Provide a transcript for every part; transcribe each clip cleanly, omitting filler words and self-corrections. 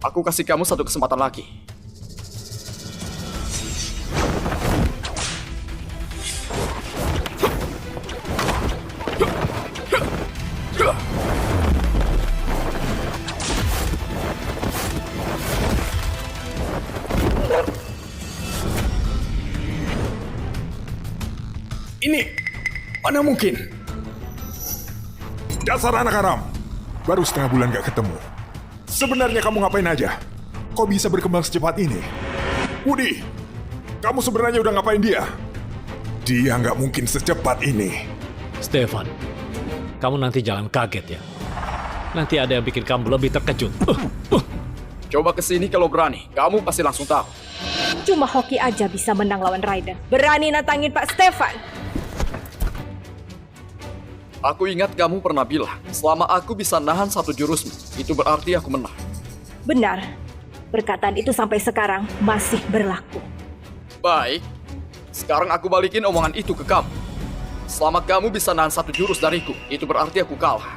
Aku kasih kamu satu kesempatan lagi. Ini, mana mungkin? Dasar anak haram. Baru setengah bulan gak ketemu. Sebenarnya kamu ngapain aja? Kok bisa berkembang secepat ini? Woody, kamu sebenarnya udah ngapain dia? Dia nggak mungkin secepat ini. Stefan, kamu nanti jangan kaget ya. Nanti ada yang bikin kamu lebih terkejut. Coba kesini kalau berani. Kamu pasti langsung tahu. Cuma hoki aja bisa menang lawan Raiden. Berani nantangin Pak Stefan. Aku ingat kamu pernah bilang, selama aku bisa nahan satu jurusmu, itu berarti aku menang. Benar. Perkataan itu sampai sekarang masih berlaku. Baik, sekarang aku balikin omongan itu ke kamu. Selama kamu bisa nahan satu jurus dariku, itu berarti aku kalah.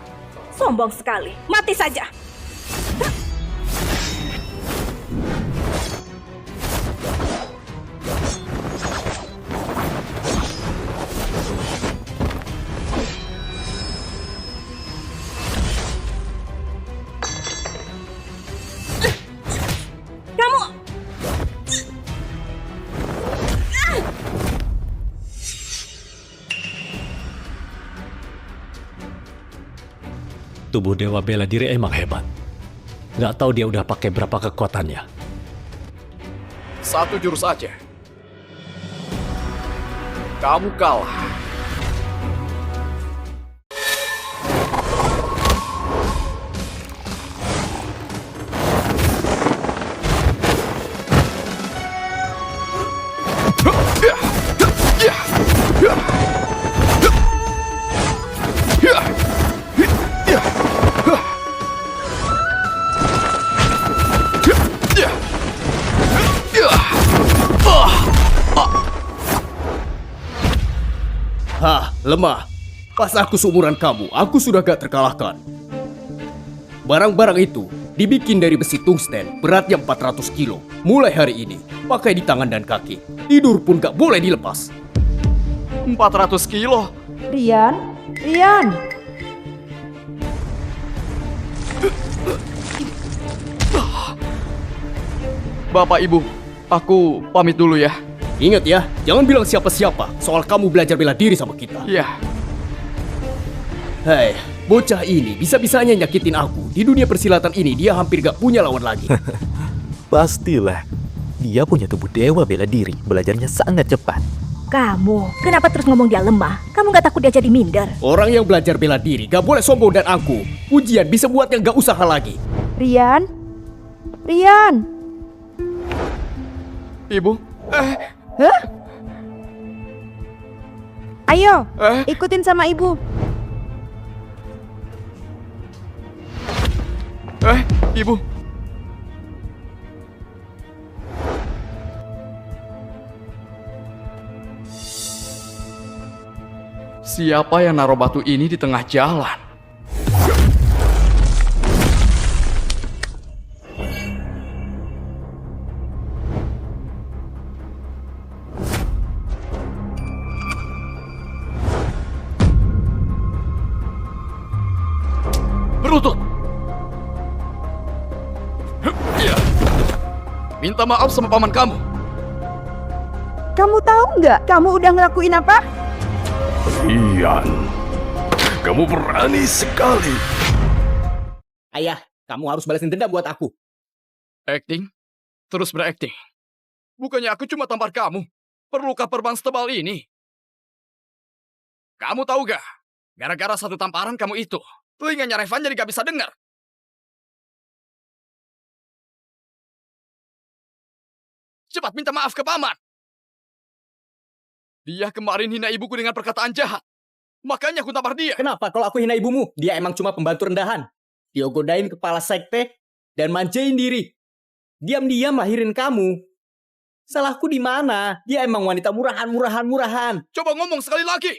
Sombong sekali. Mati saja. Kamu! Tubuh Dewa Bela Diri emang hebat. Nggak tahu dia udah pakai berapa kekuatannya. Satu jurus aja. Kamu kalah. Hah, lemah. Pas aku seumuran kamu, aku sudah gak terkalahkan. Barang-barang itu dibikin dari besi tungsten, beratnya 400 kilo. Mulai hari ini, pakai di tangan dan kaki. Tidur pun gak boleh dilepas. 400 kilo. Rian, Rian. Bapak Ibu, aku pamit dulu ya. Ingat ya, jangan bilang siapa-siapa soal kamu belajar bela diri sama kita. Iya. Hei, bocah ini bisa-bisanya nyakitin aku. Di dunia persilatan ini dia hampir gak punya lawan lagi. Pastilah. Dia punya tubuh dewa bela diri. Belajarnya sangat cepat. Kamu, kenapa terus ngomong dia lemah? Kamu gak takut dia jadi minder? Orang yang belajar bela diri gak boleh sombong dan angkuh. Ujian bisa buatnya gak usaha lagi. Rian. Rian. Ibu, Hah? Ayo, Eh? ikutin sama ibu. Ibu. Siapa yang naruh batu ini di tengah jalan? Berlutut. Iya. Minta maaf sama paman kamu. Kamu tahu nggak? Kamu udah ngelakuin apa? Rian, kamu berani sekali. Ayah, kamu harus balasin dendam buat aku. Acting? Terus berakting. Bukannya aku cuma tampar kamu. Perlukah perban setebal ini? Kamu tahu gak? Gara-gara satu tamparan kamu itu, telinganya Revan jadi gak bisa dengar. Cepat minta maaf ke paman. Dia kemarin hina ibuku dengan perkataan jahat. Makanya aku tampar dia. Kenapa kalau aku hina ibumu? Dia emang cuma pembantu rendahan. Dia godain kepala sekte dan manjain diri. Diam-diam lahirin kamu. Salahku di mana? Dia emang wanita murahan. Coba ngomong sekali lagi.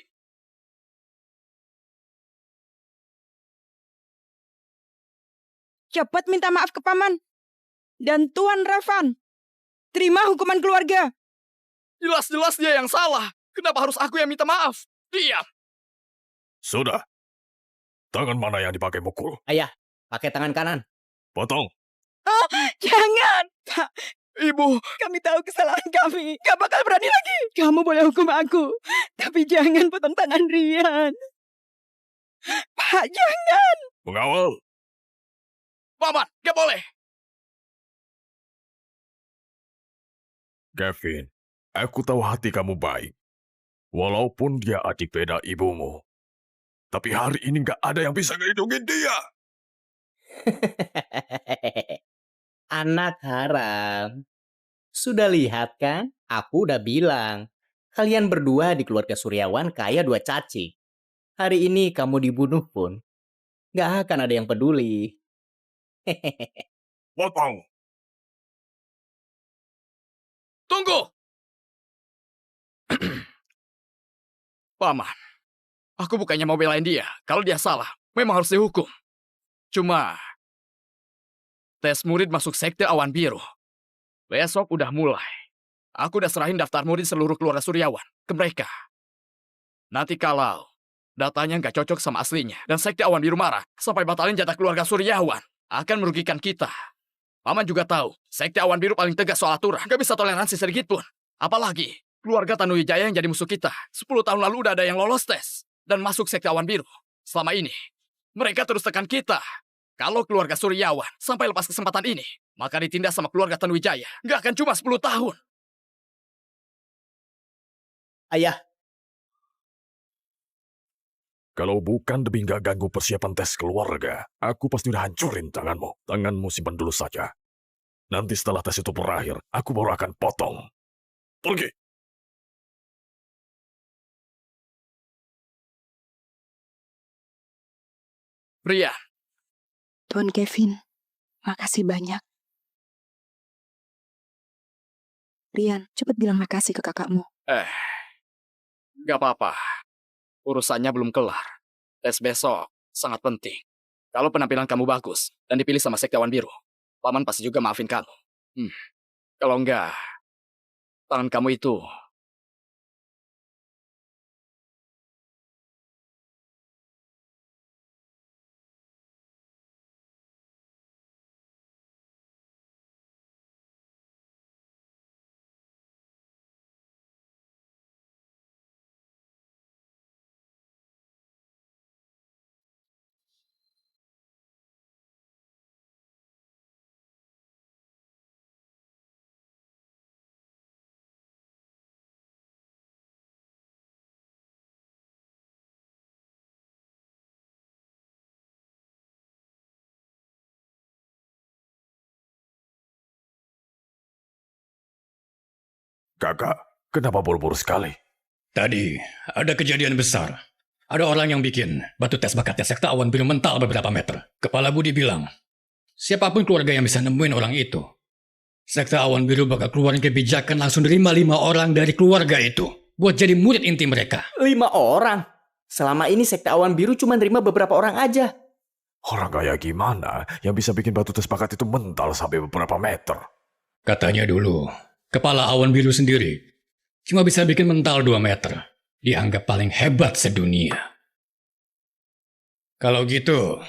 Cepat minta maaf ke paman. Dan Tuan Revan, terima hukuman keluarga. Jelas-jelas dia yang salah. Kenapa harus aku yang minta maaf? Diam. Sudah. Tangan mana yang dipakai mukul? Ayah, pakai tangan kanan. Potong. Oh, jangan. Pak, Ibu, kami tahu kesalahan kami. Gak bakal berani lagi. Kamu boleh hukum aku. Tapi jangan potong tangan Rian. Pak, jangan. Mengawal. Paman, gak boleh. Kevin, aku tahu hati kamu baik. Walaupun dia adik beda ibumu. Tapi hari ini gak ada yang bisa ngelindungin dia. Anak haram. Sudah lihat kan? Aku udah bilang. Kalian berdua di keluarga Suryawan kayak dua cacing. Hari ini kamu dibunuh pun. Gak akan ada yang peduli. Potong. Tunggu. Paman, aku bukannya mau belain dia. Kalau dia salah, memang harus dihukum. Cuma, tes murid masuk sekte Awan Biru. Besok udah mulai. Aku udah serahin daftar murid seluruh keluarga Suryawan ke mereka. Nanti kalau datanya nggak cocok sama aslinya, dan sekte Awan Biru marah sampai batalin jatah keluarga Suryawan, akan merugikan kita. Paman juga tahu, sekte Awan Biru paling tegas soal aturan. Nggak bisa toleransi sedikit pun. Apalagi, keluarga Tanuwijaya yang jadi musuh kita. 10 tahun lalu udah ada yang lolos tes dan masuk sekte Awan Biru. Selama ini, mereka terus tekan kita. Kalau keluarga Suryawan sampai lepas kesempatan ini, maka ditindas sama keluarga Tanuwijaya. Nggak akan cuma 10 tahun. Ayah, Kalau bukan demi gak ganggu persiapan tes keluarga, aku pasti udah hancurin tanganmu. Tanganmu simpan dulu saja. Nanti setelah tes itu berakhir, aku baru akan potong. Pergi. Rian, Tuan Kevin, makasih banyak. Rian, cepat bilang makasih ke kakakmu. nggak apa-apa. Urusannya belum kelar. Tes besok sangat penting. Kalau penampilan kamu bagus dan dipilih sama sekte Awan Biru, Paman pasti juga maafin kamu. Kalau enggak, tangan kamu itu Kakak, kenapa buru-buru sekali? Tadi ada kejadian besar. Ada orang yang bikin batu tes bakatnya sekte Awan Biru mental beberapa meter. Kepala Budi bilang, siapapun keluarga yang bisa nemuin orang itu, sekte Awan Biru bakal keluarin kebijakan langsung nerima 5 orang dari keluarga itu buat jadi murid inti mereka. 5 orang? Selama ini sekte Awan Biru cuma nerima beberapa orang aja. Orang kayak gimana yang bisa bikin batu tes bakat itu mental sampai beberapa meter? Katanya dulu, kepala Awan Biru sendiri cuma bisa bikin mental 2 meter. Dianggap paling hebat sedunia. Kalau gitu,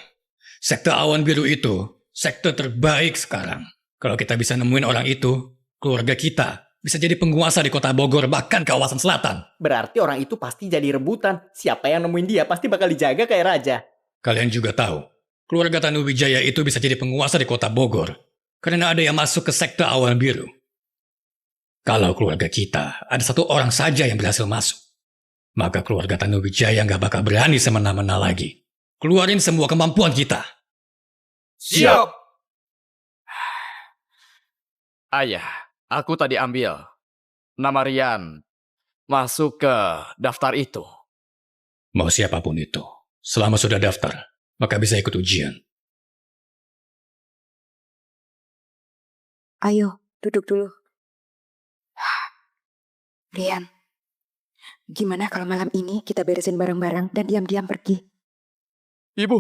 sekte Awan Biru itu sekte terbaik sekarang. Kalau kita bisa nemuin orang itu, keluarga kita bisa jadi penguasa di kota Bogor, bahkan kawasan selatan. Berarti orang itu pasti jadi rebutan. Siapa yang nemuin dia pasti bakal dijaga kayak raja. Kalian juga tahu, keluarga Tanuwijaya itu bisa jadi penguasa di kota Bogor karena ada yang masuk ke sekte Awan Biru. Kalau keluarga kita ada 1 orang saja yang berhasil masuk, maka keluarga Tanuwijaya nggak bakal berani semena-mena lagi. Keluarin semua kemampuan kita. siap. Ayah, aku tadi ambil nama Rian masuk ke daftar itu. Mau siapapun itu, selama sudah daftar, maka bisa ikut ujian. Ayo, duduk dulu. Rian, gimana kalau malam ini kita beresin barang-barang dan diam-diam pergi? Ibu,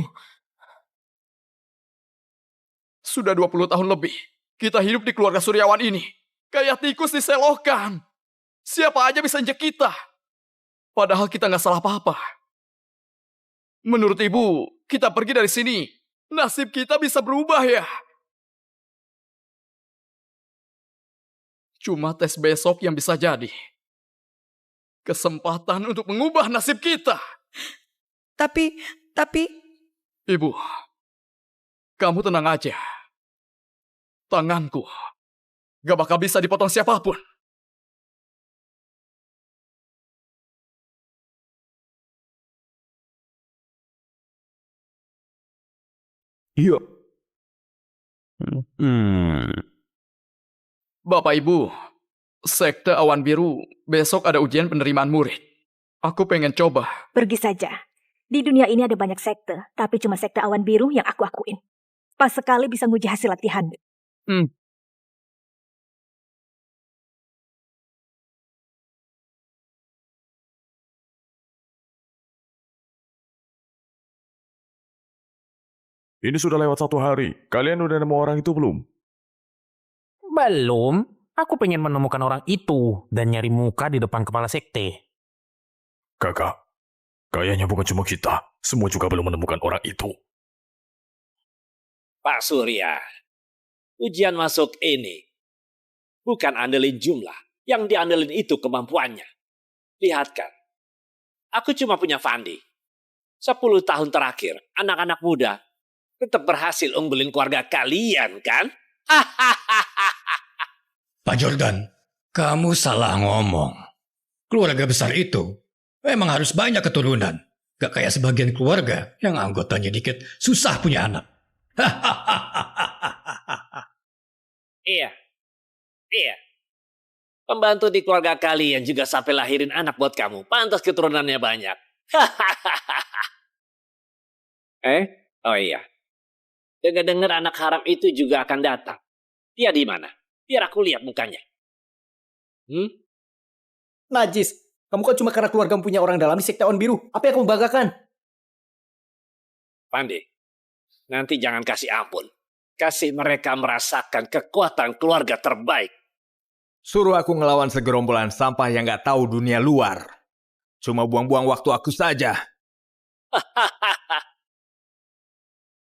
sudah 20 tahun lebih Kita hidup di keluarga Suryawan ini. Kayak tikus diselokan. Siapa aja bisa injek kita. Padahal kita nggak salah apa-apa. Menurut ibu, kita pergi dari sini. Nasib kita bisa berubah ya. Cuma tes besok yang bisa jadi. Kesempatan untuk mengubah nasib kita. Tapi... Ibu, kamu tenang aja. Tanganku gak bakal bisa dipotong siapapun. Iya. Bapak Ibu, Sekte Awan Biru besok ada ujian penerimaan murid. Aku pengen coba. Pergi saja. Di dunia ini ada banyak sekte, tapi cuma sekte Awan Biru yang aku akuin. Pas sekali bisa nguji hasil latihan. Ini sudah lewat 1 hari. Kalian udah nemu orang itu belum? Belum. Aku pengen menemukan orang itu dan nyari muka di depan kepala sekte. Kakak, kayaknya bukan cuma kita. Semua juga belum menemukan orang itu. Pak Surya, ujian masuk ini bukan andelin jumlah. Yang diandelin itu kemampuannya. Lihat kan, aku cuma punya Fandi. 10 tahun terakhir, anak-anak muda tetap berhasil unggulin keluarga kalian, kan? Pak Jordan, kamu salah ngomong. Keluarga besar itu memang harus banyak keturunan. Gak kayak sebagian keluarga yang anggotanya dikit, susah punya anak. Iya. Pembantu di keluarga kalian juga sampai lahirin anak buat kamu. Pantas keturunannya banyak. Oh iya. Dengar-dengar anak haram itu juga akan datang. Dia di mana? Biar aku lihat mukanya. Najis, kamu kan cuma karena keluarga punya orang dalam di sekte Awan Biru. Apa yang kamu banggakan? Pandi, nanti jangan kasih ampun. Kasih mereka merasakan kekuatan keluarga terbaik. Suruh aku ngelawan segerombolan sampah yang gak tahu dunia luar. Cuma buang-buang waktu aku saja.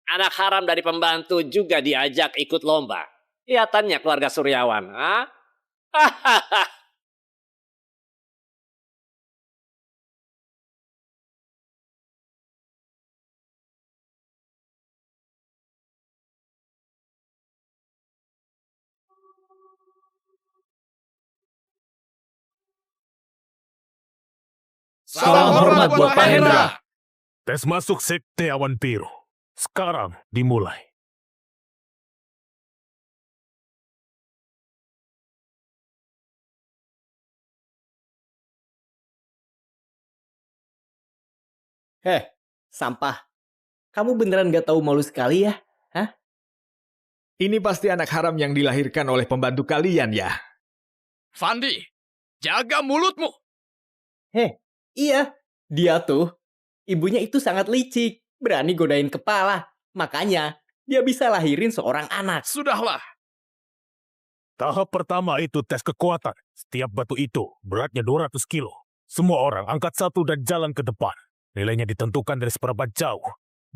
Anak haram dari pembantu juga diajak ikut lomba. Kelihatannya keluarga Suryawan. Salam hormat buat Pak Hendra. Tes masuk Sekte Awan Biru. Sekarang dimulai. Sampah. Kamu beneran gak tahu malu sekali ya? Hah? Ini pasti anak haram yang dilahirkan oleh pembantu kalian ya? Fandi, jaga mulutmu. Iya. Dia tuh, ibunya itu sangat licik. Berani godain kepala. Makanya, dia bisa lahirin seorang anak. Sudahlah. Tahap pertama itu tes kekuatan. Setiap batu itu beratnya 200 kilo. Semua orang angkat satu dan jalan ke depan. Nilainya ditentukan dari seberapa jauh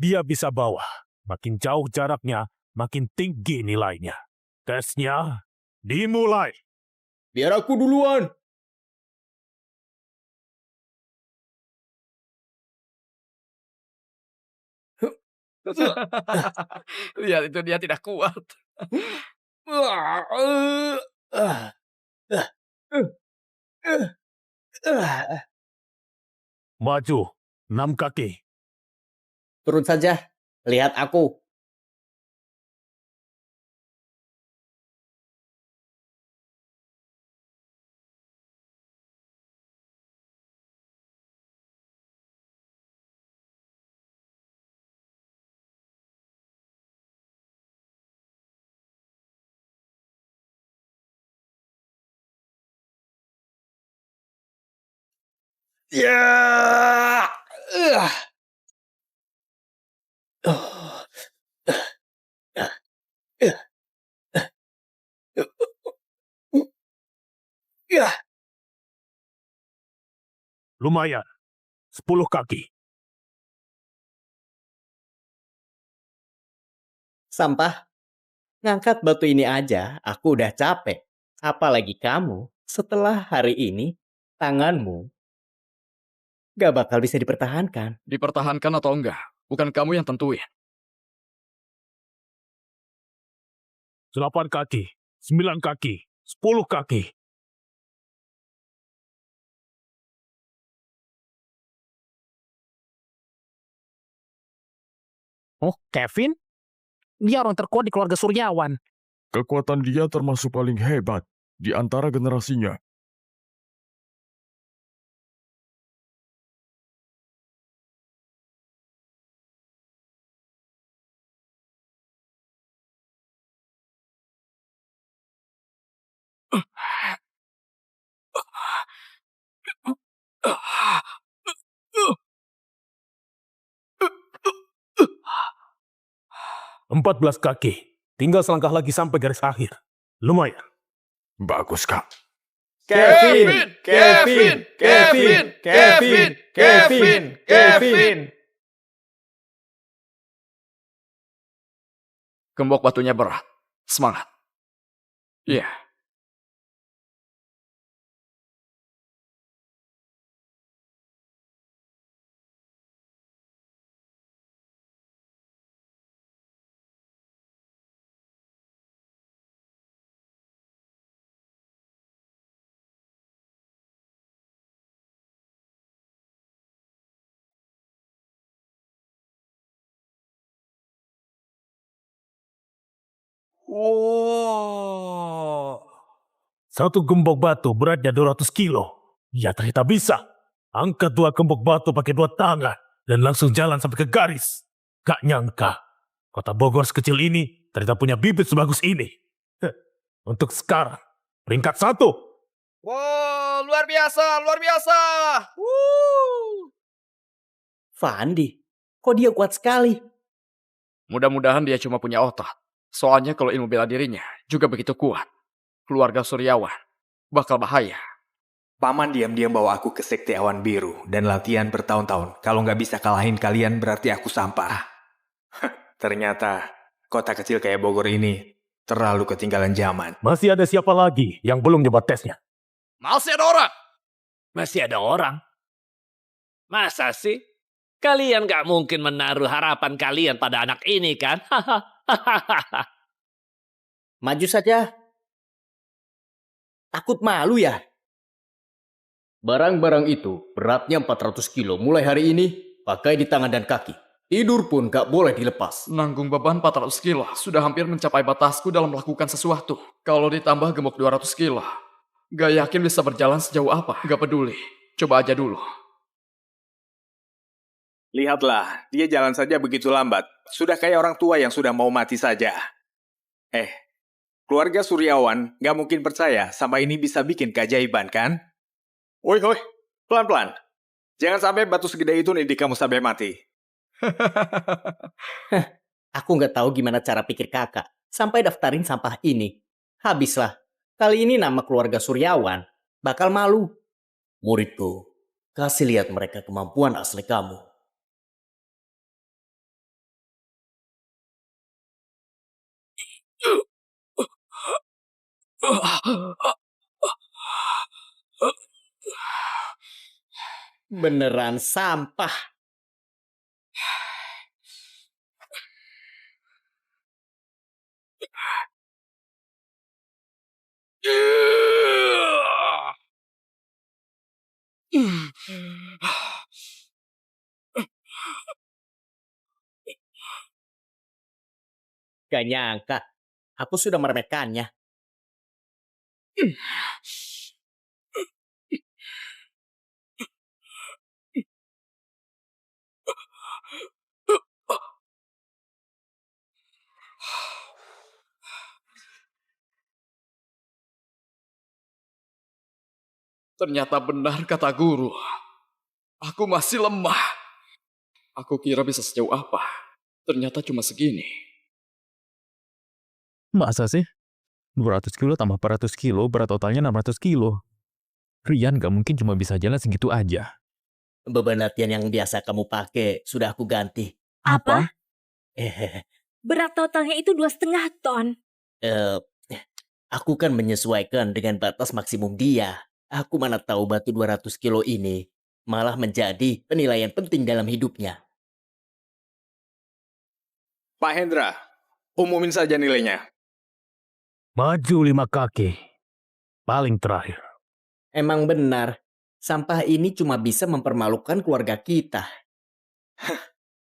dia bisa bawa. Makin jauh jaraknya, makin tinggi nilainya. Tesnya dimulai. Biar aku duluan. Lihat itu dia tidak kuat. Maju, 6 kaki. Turun saja. Lihat aku. Lumayan. 10 kaki. Sampah. Ngangkat batu ini aja, aku udah capek. Apalagi kamu, setelah hari ini, tanganmu gak bakal bisa dipertahankan. Dipertahankan atau enggak, bukan kamu yang tentuin. 8 kaki. 9 kaki. 10 kaki. Oh, Kevin? Dia orang terkuat di keluarga Suryawan. Kekuatan dia termasuk paling hebat di antara generasinya. Empat 14 kaki. Tinggal selangkah lagi sampai garis akhir. Lumayan. Bagus, Kak. Kevin, Kevin, Kevin, Kevin, Kevin, Kevin. Gembok batunya berat. Semangat. Iya. Wow. Satu gembok batu beratnya 200 kilo. Ya ternyata bisa. Angkat 2 gembok batu pakai 2 tangan. Dan langsung jalan sampai ke garis. Gak nyangka. Kota Bogor sekecil ini ternyata punya bibit sebagus ini. Untuk sekarang, peringkat 1. Wow, luar biasa, luar biasa. Fandi, kok dia kuat sekali? Mudah-mudahan dia cuma punya otot. Soalnya kalau ilmu bela dirinya juga begitu kuat. Keluarga Suryawan bakal bahaya. Paman diam-diam bawa aku ke Sekte Awan Biru dan latihan bertahun-tahun. Kalau nggak bisa kalahin kalian berarti aku sampah. Ternyata kota kecil kayak Bogor ini terlalu ketinggalan zaman. Masih ada siapa lagi yang belum nyoba tesnya? Masih ada orang. Masih ada orang? Masa sih? Kalian gak mungkin menaruh harapan kalian pada anak ini kan? Maju saja. Takut malu ya? Barang-barang itu beratnya 400 kilo mulai hari ini, pakai di tangan dan kaki. Tidur pun gak boleh dilepas. Nanggung beban 400 kilo sudah hampir mencapai batasku dalam melakukan sesuatu. Kalau ditambah gemuk 200 kilo, gak yakin bisa berjalan sejauh apa. Gak peduli, coba aja dulu. Lihatlah, dia jalan saja begitu lambat. Sudah kayak orang tua yang sudah mau mati saja. Keluarga Suryawan nggak mungkin percaya sampai ini bisa bikin keajaiban, kan? Woi, pelan-pelan. Jangan sampai batu segede itu nih di kamu sampai mati. Aku nggak tahu gimana cara pikir kakak. Sampai daftarin sampah ini. Habislah. Kali ini nama keluarga Suryawan bakal malu. Muridku, kasih lihat mereka kemampuan asli kamu. Beneran sampah. Gak nyangka, aku sudah meremehkannya. Ternyata benar kata guru. Aku masih lemah. Aku kira bisa sejauh apa. Ternyata cuma segini. Masa sih? 200 kilo tambah 400 kilo, berat totalnya 600 kilo. Rian gak mungkin cuma bisa jalan segitu aja. Beban latihan yang biasa kamu pakai sudah aku ganti. Apa? Eh, Berat totalnya itu 2,5 ton. eh, aku kan menyesuaikan dengan batas maksimum dia. Aku mana tahu batu 200 kilo ini malah menjadi penilaian penting dalam hidupnya. Pak Hendra, umumin saja nilainya. Maju 5 kaki. Paling terakhir. Emang benar, sampah ini cuma bisa mempermalukan keluarga kita.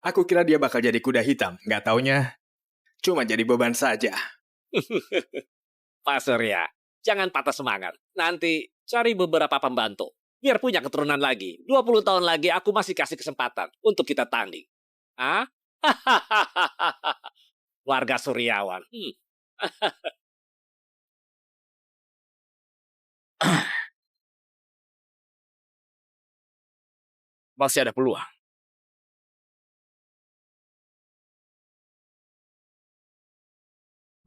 Aku kira dia bakal jadi kuda hitam, nggak taunya cuma jadi beban saja. Pak Surya, jangan patah semangat. Nanti cari beberapa pembantu. Biar punya keturunan lagi. 20 tahun lagi aku masih kasih kesempatan untuk kita tanding. Hah? Warga Suryawan. Masih ada peluang.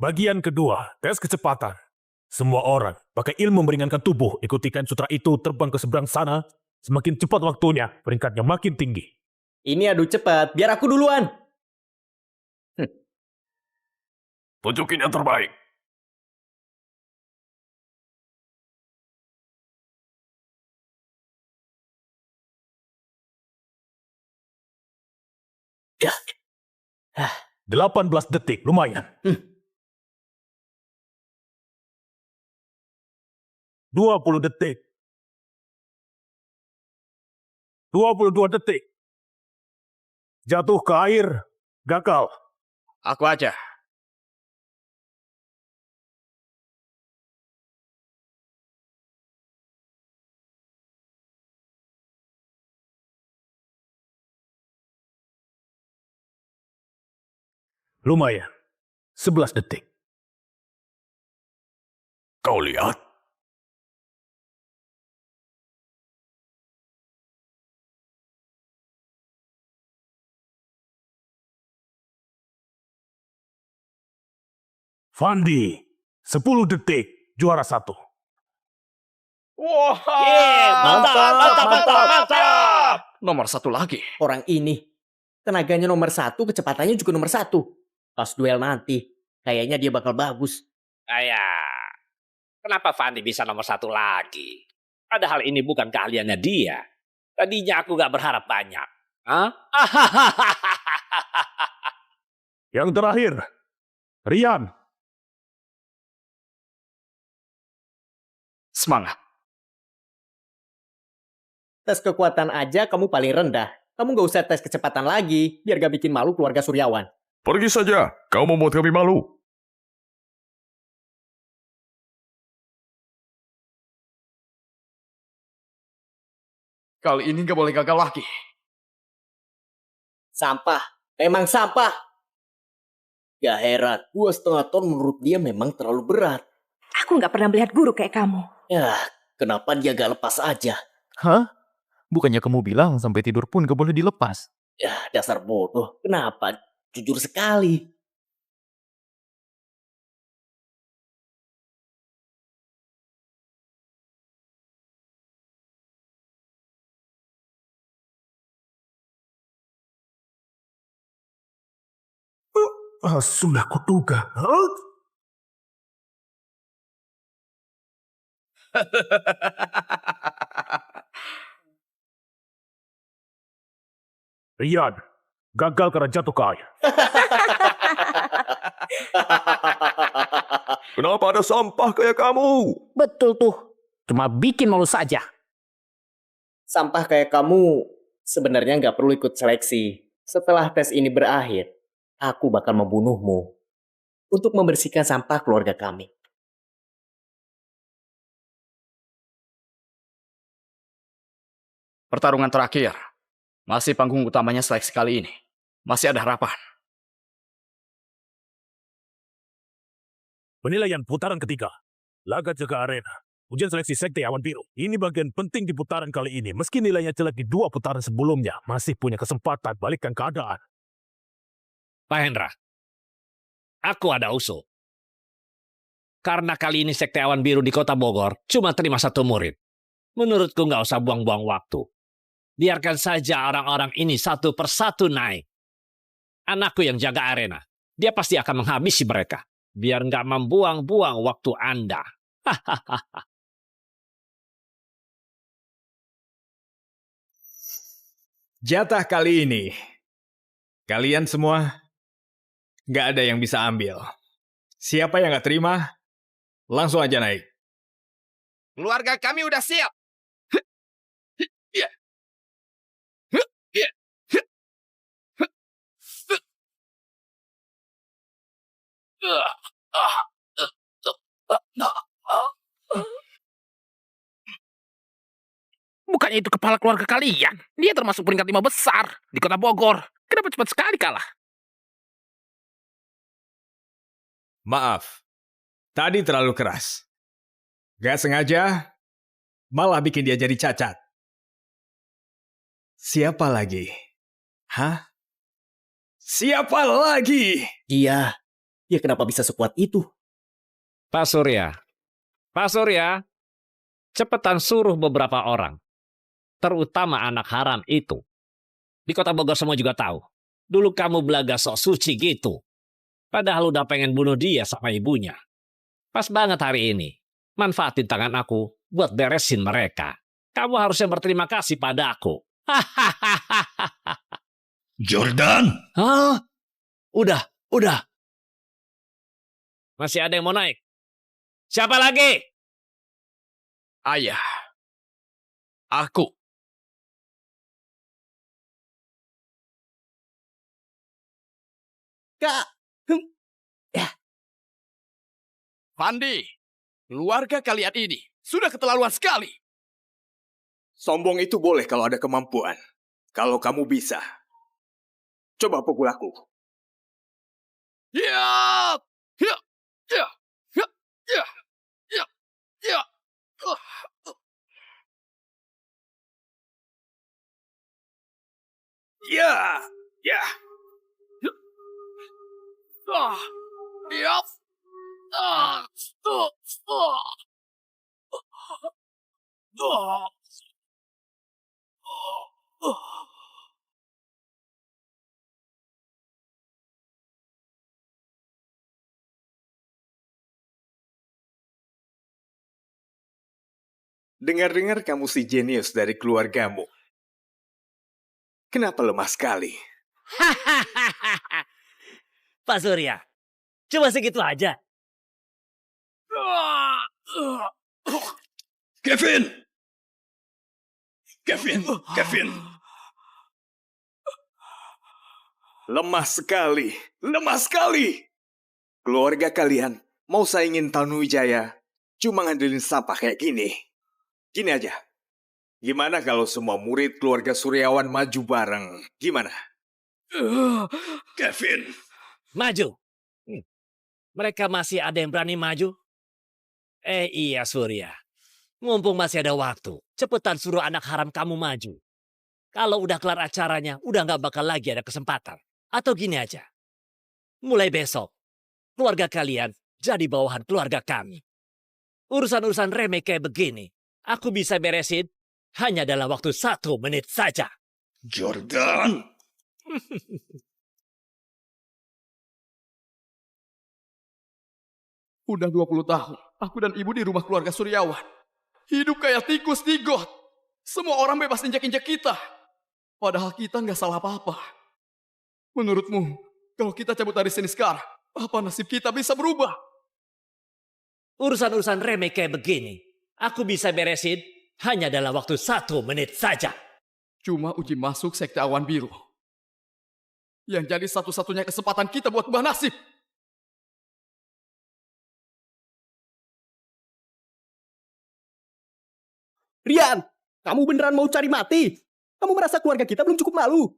Bagian kedua, tes kecepatan. Semua orang pakai ilmu meringankan tubuh, ikutikan sutra itu terbang ke seberang sana. Semakin cepat waktunya, peringkatnya makin tinggi. Ini adu cepat, biar aku duluan. Tunjukin yang terbaik. Ya. 18 detik, lumayan. 20 detik. 22 detik. Jatuh ke air, gagal. Aku aja. Lumayan. 11 detik. Kau lihat? Fandi, 10 detik, juara 1. Wah, mantap. Nomor 1 lagi. Orang ini, tenaganya nomor 1, kecepatannya juga nomor 1. Pas duel nanti, kayaknya dia bakal bagus. Kenapa Fandi bisa nomor 1 lagi? Padahal ini bukan keahliannya dia. Tadinya aku gak berharap banyak. Hah? Yang terakhir, Rian. Semangat. Tes kekuatan aja kamu paling rendah. Kamu gak usah tes kecepatan lagi, biar gak bikin malu keluarga Suryawan. Pergi saja, kau membuat kami malu. Kali ini gak boleh gagal lagi. Sampah, memang sampah. Gak heran, 2,5 ton menurut dia memang terlalu berat. Aku nggak pernah melihat guru kayak kamu. Ya, kenapa dia gak lepas aja? Hah? Bukannya kamu bilang sampai tidur pun gak boleh dilepas? Ya, dasar bodoh. Kenapa? Jujur sekali. Sudah kuduga. Rian, gagal karena jatuh ke air. Kenapa ada sampah kayak kamu? Betul tuh. Cuma bikin malu saja. Sampah kayak kamu sebenarnya nggak perlu ikut seleksi. Setelah tes ini berakhir, aku bakal membunuhmu untuk membersihkan sampah keluarga kami. Pertarungan terakhir. Masih panggung utamanya seleksi kali ini. Masih ada harapan. Penilaian putaran ketiga. Laga Jaga Arena. Ujian seleksi Sekte Awan Biru. Ini bagian penting di putaran kali ini. Meski nilainya jelek di 2 putaran sebelumnya, masih punya kesempatan balikkan keadaan. Pak Hendra, aku ada usul. Karena kali ini Sekte Awan Biru di Kota Bogor cuma terima 1 murid. Menurutku nggak usah buang-buang waktu. Biarkan saja orang-orang ini satu persatu naik. Anakku yang jaga arena. Dia pasti akan menghabisi mereka. Biar nggak membuang-buang waktu Anda. Jatah kali ini, kalian semua nggak ada yang bisa ambil. Siapa yang nggak terima, langsung aja naik. Keluarga kami udah siap. Bukannya itu kepala keluarga kalian? Dia termasuk peringkat 5 besar di kota Bogor. Kenapa cepat sekali kalah? Maaf, tadi terlalu keras. Gak sengaja, malah bikin dia jadi cacat. Siapa lagi? Hah? Siapa lagi? Dia kenapa bisa sekuat itu? Pak Surya, cepetan suruh beberapa orang, terutama anak haram itu. Di kota Bogor semua juga tahu. Dulu kamu belaga sok suci gitu. Padahal udah pengen bunuh dia sama ibunya. Pas banget hari ini. Manfaatin tangan aku buat beresin mereka. Kamu harusnya berterima kasih pada aku. Jordan? Hah? Udah. Masih ada yang mau naik? Siapa lagi? Ayah. Aku. Kak. Fandi, keluarga kalian ini sudah keterlaluan sekali. Sombong itu boleh kalau ada kemampuan. Kalau kamu bisa. Coba pukul aku. Ya. Dengar-dengar kamu si jenius dari keluargamu. Kenapa lemah sekali? Pak Surya, cuma segitu aja. Kevin! Lemah sekali. Keluarga kalian mau saingin Tanuwijaya cuma ngandelin sampah kayak gini. Gini aja. Gimana kalau semua murid keluarga Suryawan maju bareng? Gimana? Kevin. Maju. Mereka masih ada yang berani maju? Iya Surya. Mumpung masih ada waktu, cepetan suruh anak haram kamu maju. Kalau udah kelar acaranya, udah nggak bakal lagi ada kesempatan. Atau gini aja. Mulai besok, keluarga kalian jadi bawahan keluarga kami. Urusan-urusan remeh kayak begini, aku bisa beresin hanya dalam waktu 1 menit saja. Jordan! Udah 20 tahun, aku dan ibu di rumah keluarga Suryawan. Hidup kayak tikus di got. Semua orang bebas injak-injak kita. Padahal kita nggak salah apa-apa. Menurutmu, kalau kita cabut dari sini sekarang, apa nasib kita bisa berubah? Urusan-urusan remeh kayak begini, aku bisa beresin hanya dalam waktu 1 menit saja. Cuma uji masuk sekte awan biru. Yang jadi satu-satunya kesempatan kita buat ubah nasib. Rian, kamu beneran mau cari mati? Kamu merasa keluarga kita belum cukup malu?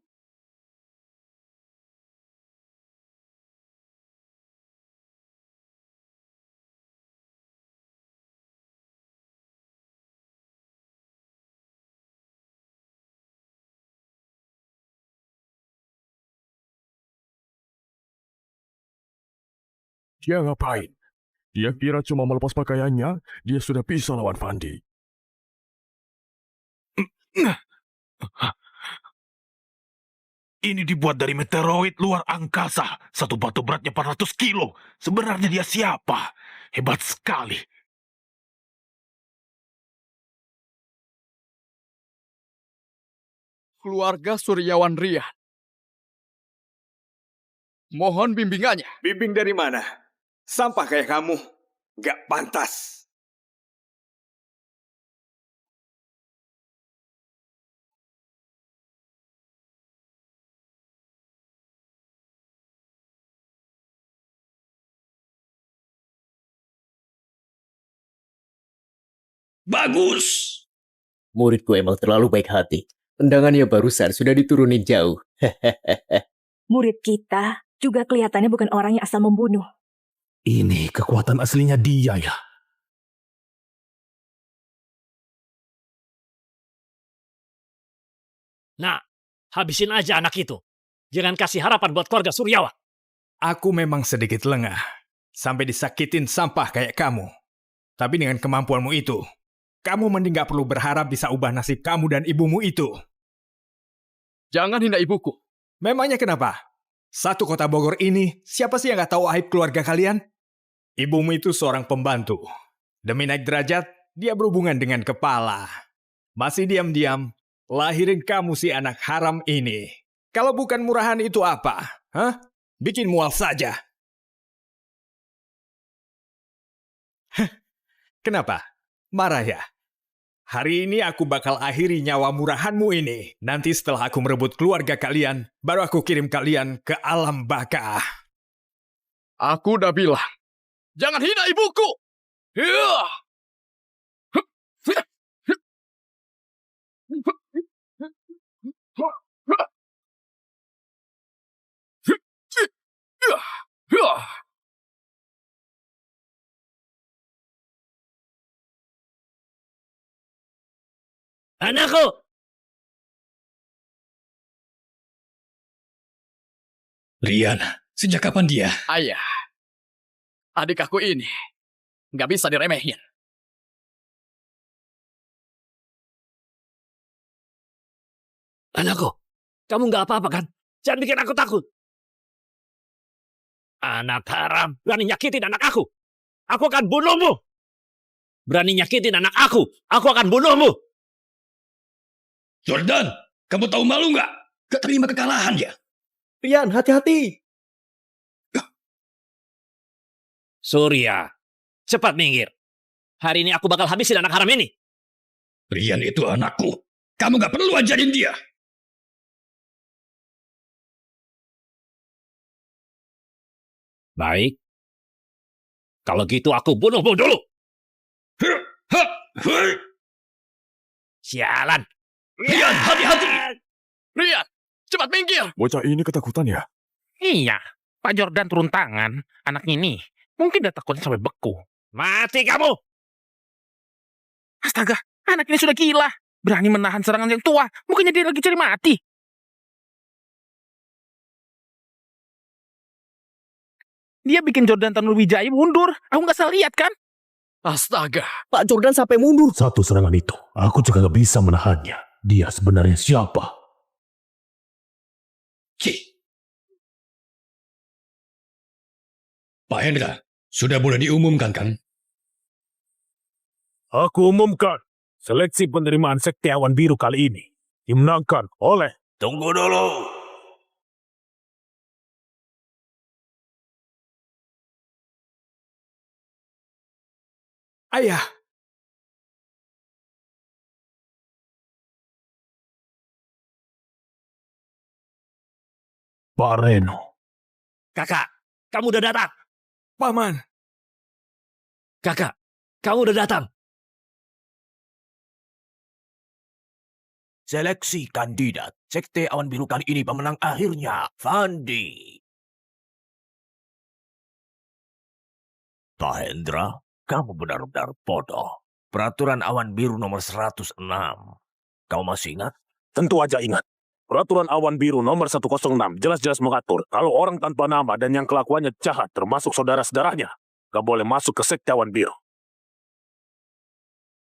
Dia ngapain? Dia kira cuma melepas pakaiannya, dia sudah bisa lawan Fandi. Ini dibuat dari meteoroid luar angkasa. Satu batu beratnya 400 kilo. Sebenarnya dia siapa? Hebat sekali. Keluarga Suryawan Rian. Mohon bimbingannya. Bimbing dari mana? Sampah kayak kamu. Gak pantas. Bagus! Muridku emang terlalu baik hati. Tendangannya barusan sudah diturunin jauh. Murid kita juga kelihatannya bukan orang yang asal membunuh. Ini kekuatan aslinya dia ya. Nah, habisin aja anak itu. Jangan kasih harapan buat keluarga Suryawan. Aku memang sedikit lengah. Sampai disakitin sampah kayak kamu. Tapi dengan kemampuanmu itu, kamu mending gak perlu berharap bisa ubah nasib kamu dan ibumu itu. Jangan hina ibuku. Memangnya kenapa? Satu kota Bogor ini, siapa sih yang gak tahu aib keluarga kalian? Ibumu itu seorang pembantu. Demi naik derajat, dia berhubungan dengan kepala. Masih diam-diam, lahirin kamu si anak haram ini. Kalau bukan murahan itu apa? Hah? Bikin mual saja. Kenapa? Marah ya? Hari ini aku bakal akhiri nyawa murahanmu ini. Nanti setelah aku merebut keluarga kalian, baru aku kirim kalian ke alam baka. Aku udah bilang, jangan hina ibuku! Anakku! Rian, sejak kapan dia? Ayah, adik aku ini nggak bisa diremehin. Anakku, kamu nggak apa-apa kan? Jangan bikin aku takut. Anak haram, berani nyakitin anak aku. Aku akan bunuhmu. Berani nyakitin anak aku akan bunuhmu. Jordan, kamu tahu malu nggak? Gak terima kekalahan ya? Rian, hati-hati. Surya, cepat minggir. Hari ini aku bakal habisin anak haram ini. Rian itu anakku. Kamu gak perlu ajarin dia. Baik. Kalau gitu aku bunuhmu dulu. Sialan. Rian, hati-hati. Rian, cepat minggir. Bocah ini ketakutan ya? Iya, Pak Jordan turun tangan. Anak ini mungkin udah takutnya sampai beku. Mati kamu! Astaga, anak ini sudah gila. Berani menahan serangan yang tua. Mukanya dia lagi cari mati. Dia bikin Jordan Tanuwijaya mundur. Aku nggak salah lihat kan? Astaga. Pak Jordan sampai mundur. Satu serangan itu, aku juga gak bisa menahannya. Dia sebenarnya siapa? Pak Hendra, sudah boleh diumumkan kan? Aku umumkan, seleksi penerimaan Sekte Awan Biru kali ini dimenangkan oleh... Tunggu dulu. Ayah! Pak Reno. Kakak, kamu udah datang. Paman. Kakak, kamu udah datang. Seleksi kandidat Sekte Awan Biru kali ini pemenang akhirnya Fandi. Pak Hendra, kamu benar-benar bodoh. Peraturan Awan Biru nomor 106. Kau masih ingat? Tentu aja ingat. Peraturan Awan Biru nomor 106 jelas-jelas mengatur kalau orang tanpa nama dan yang kelakuannya jahat termasuk saudara-saudaranya gak boleh masuk ke Sekte Awan Biru.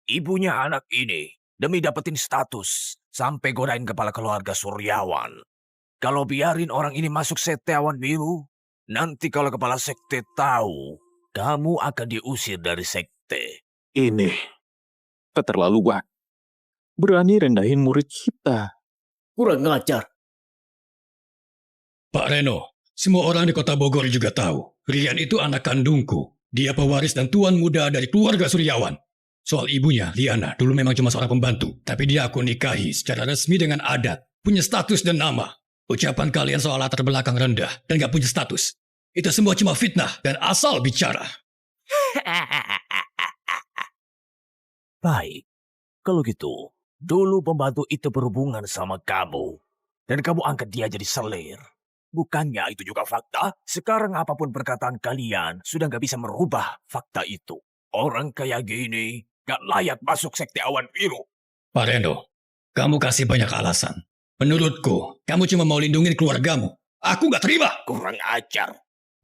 Ibunya anak ini demi dapetin status, sampai godain kepala keluarga Suryawan. Kalau biarin orang ini masuk sekte awan biru, nanti kalau kepala sekte tahu, kamu akan diusir dari sekte. Ini keterlaluan. Berani rendahin murid kita. Kurang ngajar. Pak Reno, semua orang di kota Bogor juga tahu. Rian itu anak kandungku. Dia pewaris dan tuan muda dari keluarga Suryawan. Soal ibunya, Liana, dulu memang cuma seorang pembantu. Tapi dia aku nikahi secara resmi dengan adat. Punya status dan nama. Ucapan kalian soal latar belakang rendah dan gak punya status. Itu semua cuma fitnah dan asal bicara. Baik, kalau gitu, dulu pembantu itu berhubungan sama kamu. Dan kamu angkat dia jadi selir. Bukannya itu juga fakta? Sekarang apapun perkataan kalian sudah gak bisa merubah fakta itu. Orang kayak gini gak layak masuk sekte awan biru. Pak Reno, kamu kasih banyak alasan. Menurutku, kamu cuma mau lindungin keluargamu. Aku gak terima. Kurang ajar.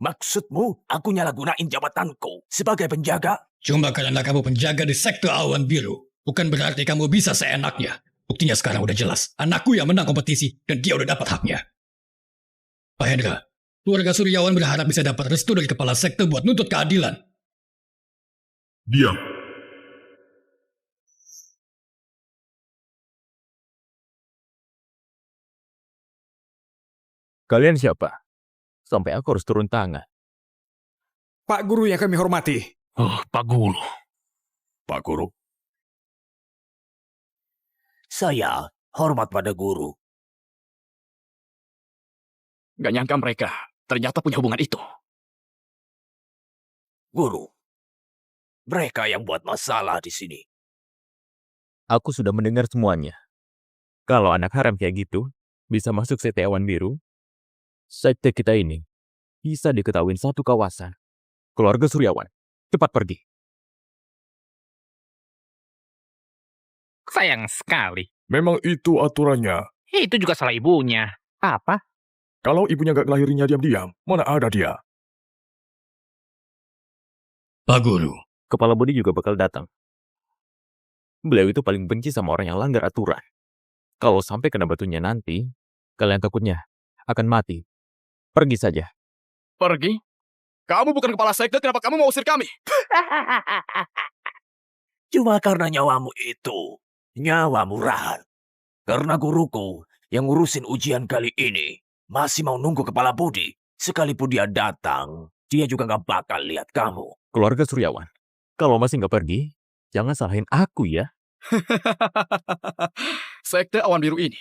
Maksudmu aku nyalahgunain jabatanku sebagai penjaga? Cuma karena kamu penjaga di sekte awan biru. Bukan berarti kamu bisa seenaknya. Buktinya sekarang udah jelas. Anakku yang menang kompetisi dan dia udah dapat haknya. Pak Hendra, keluarga Suryawan berharap bisa dapat restu dari kepala sekte buat nuntut keadilan. Diam. Kalian siapa? Sampai aku harus turun tangan. Pak Guru yang kami hormati. Oh, Pak Guru. Pak Guru. Saya hormat pada guru. Gak nyangka mereka ternyata punya hubungan itu. Guru, mereka yang buat masalah di sini. Aku sudah mendengar semuanya. Kalau anak haram kayak gitu, bisa masuk sekte awan biru, sekte kita ini bisa diketahui satu kawasan. Keluarga Suryawan, cepat pergi. Sayang sekali. Memang itu aturannya. Itu juga salah ibunya. Apa? Kalau ibunya gak ngelahirinnya diam-diam, mana ada dia? Pak Guru. Kepala Budi juga bakal datang. Beliau itu paling benci sama orang yang langgar aturan. Kalau sampai kena batunya nanti, kalian takutnya akan mati. Pergi saja. Pergi? Kamu bukan kepala sekte, kenapa kamu mau usir kami? Cuma karena nyawamu itu. Nyawa murahan. Karena guruku yang ngurusin ujian kali ini masih mau nunggu kepala Budi. Sekalipun dia datang, dia juga gak bakal lihat kamu. Keluarga Suryawan, kalau masih nggak pergi, jangan salahin aku ya. Sekte awan biru ini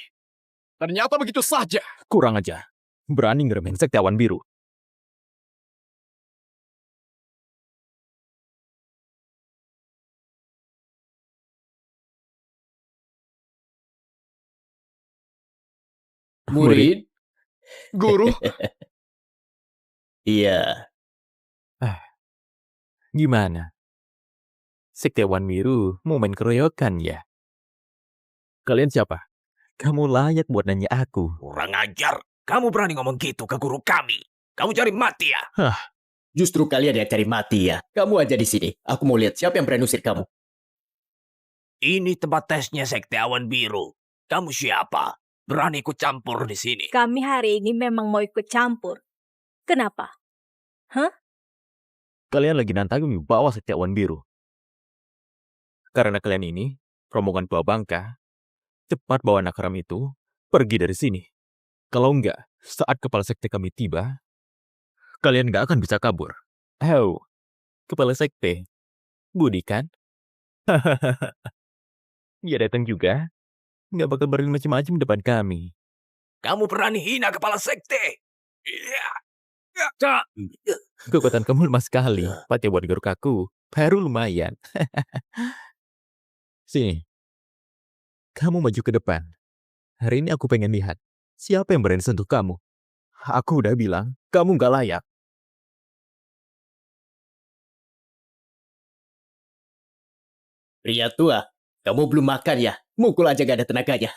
ternyata begitu saja. Kurang aja. Berani ngeremehin sekte awan biru. Murid? Guru? Iya. Gimana? Sekte awan biru mau main keroyokan ya? Kalian siapa? Kamu layak buat nanya aku. Kurang ajar. Kamu berani ngomong gitu ke guru kami. Kamu cari mati ya? Justru kalian yang cari mati ya. Kamu aja di sini. Aku mau lihat siapa yang berani usir kamu. Ini tempat tesnya sekte awan biru. Kamu siapa? Berani ikut campur di sini? Kami hari ini memang mau ikut campur. Kenapa? Hah? Kalian lagi nantangin bawa sekte awan biru. Karena kalian ini, rombongan Tua Bangka, cepat bawa anak haram itu pergi dari sini. Kalau enggak, saat kepala sekte kami tiba, kalian enggak akan bisa kabur. Kepala sekte. Budi kan? Dia datang juga. Enggak bakal berani macam-macam depan kami. Kamu berani hina kepala sekte? Iya. Kekuatan kamu lemah sekali. Patya buat guru kaku. Baru lumayan. Sini. Kamu maju ke depan. Hari ini aku pengen lihat. Siapa yang berani sentuh kamu? Aku udah bilang, kamu gak layak. Pria tua, kamu belum makan ya? Mukul aja gak ada tenaganya.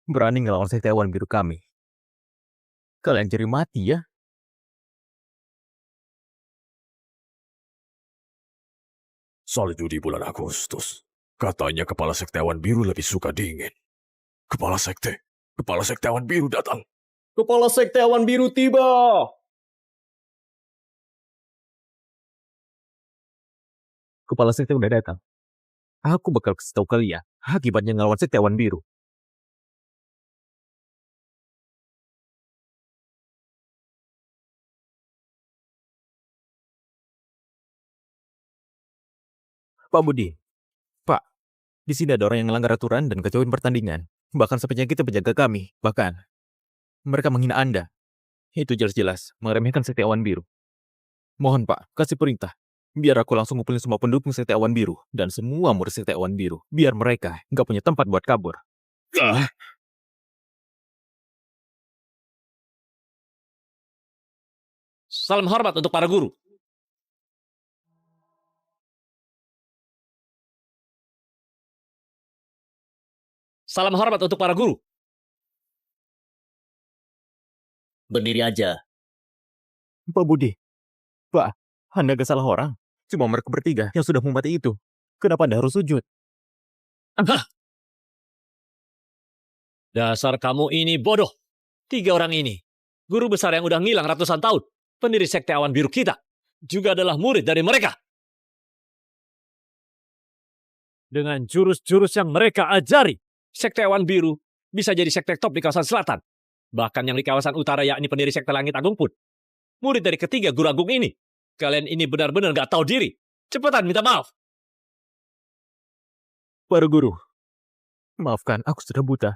Berani ngelawan sekte awan biru kami. Kalian cari mati ya? Salju di bulan Agustus. Katanya kepala sekte awan biru lebih suka dingin. Kepala sekte awan biru datang. Kepala sekte awan biru tiba. Kepala sekte udah datang. Aku bakal kasih tahu kalian akibatnya ngelawan sekte awan biru. Pak Budi, Pak, di sini ada orang yang melanggar aturan dan kacauin pertandingan. Bahkan sampai nyakitin penjaga kami. Bahkan, mereka menghina Anda. Itu jelas-jelas meremehkan sekte awan biru. Mohon Pak, kasih perintah. Biar aku langsung ngumpulin semua pendukung sekte awan biru dan semua murid sekte awan biru. Biar mereka nggak punya tempat buat kabur. Salam hormat untuk para guru. Salam hormat untuk para guru. Berdiri aja. Pak Budi, Pak, Anda gak salah orang. Cuma mereka bertiga yang sudah memati itu. Kenapa Anda harus sujud? Dasar kamu ini bodoh. 3 orang ini, guru besar yang udah ngilang ratusan tahun, pendiri sekte awan biru kita, juga adalah murid dari mereka. Dengan jurus-jurus yang mereka ajari, sekte awan biru bisa jadi sekte top di kawasan selatan. Bahkan yang di kawasan utara yakni pendiri sekte langit agung pun murid dari ketiga guru agung ini. Kalian ini benar-benar gak tahu diri. Cepetan minta maaf. Para guru, maafkan aku sudah buta.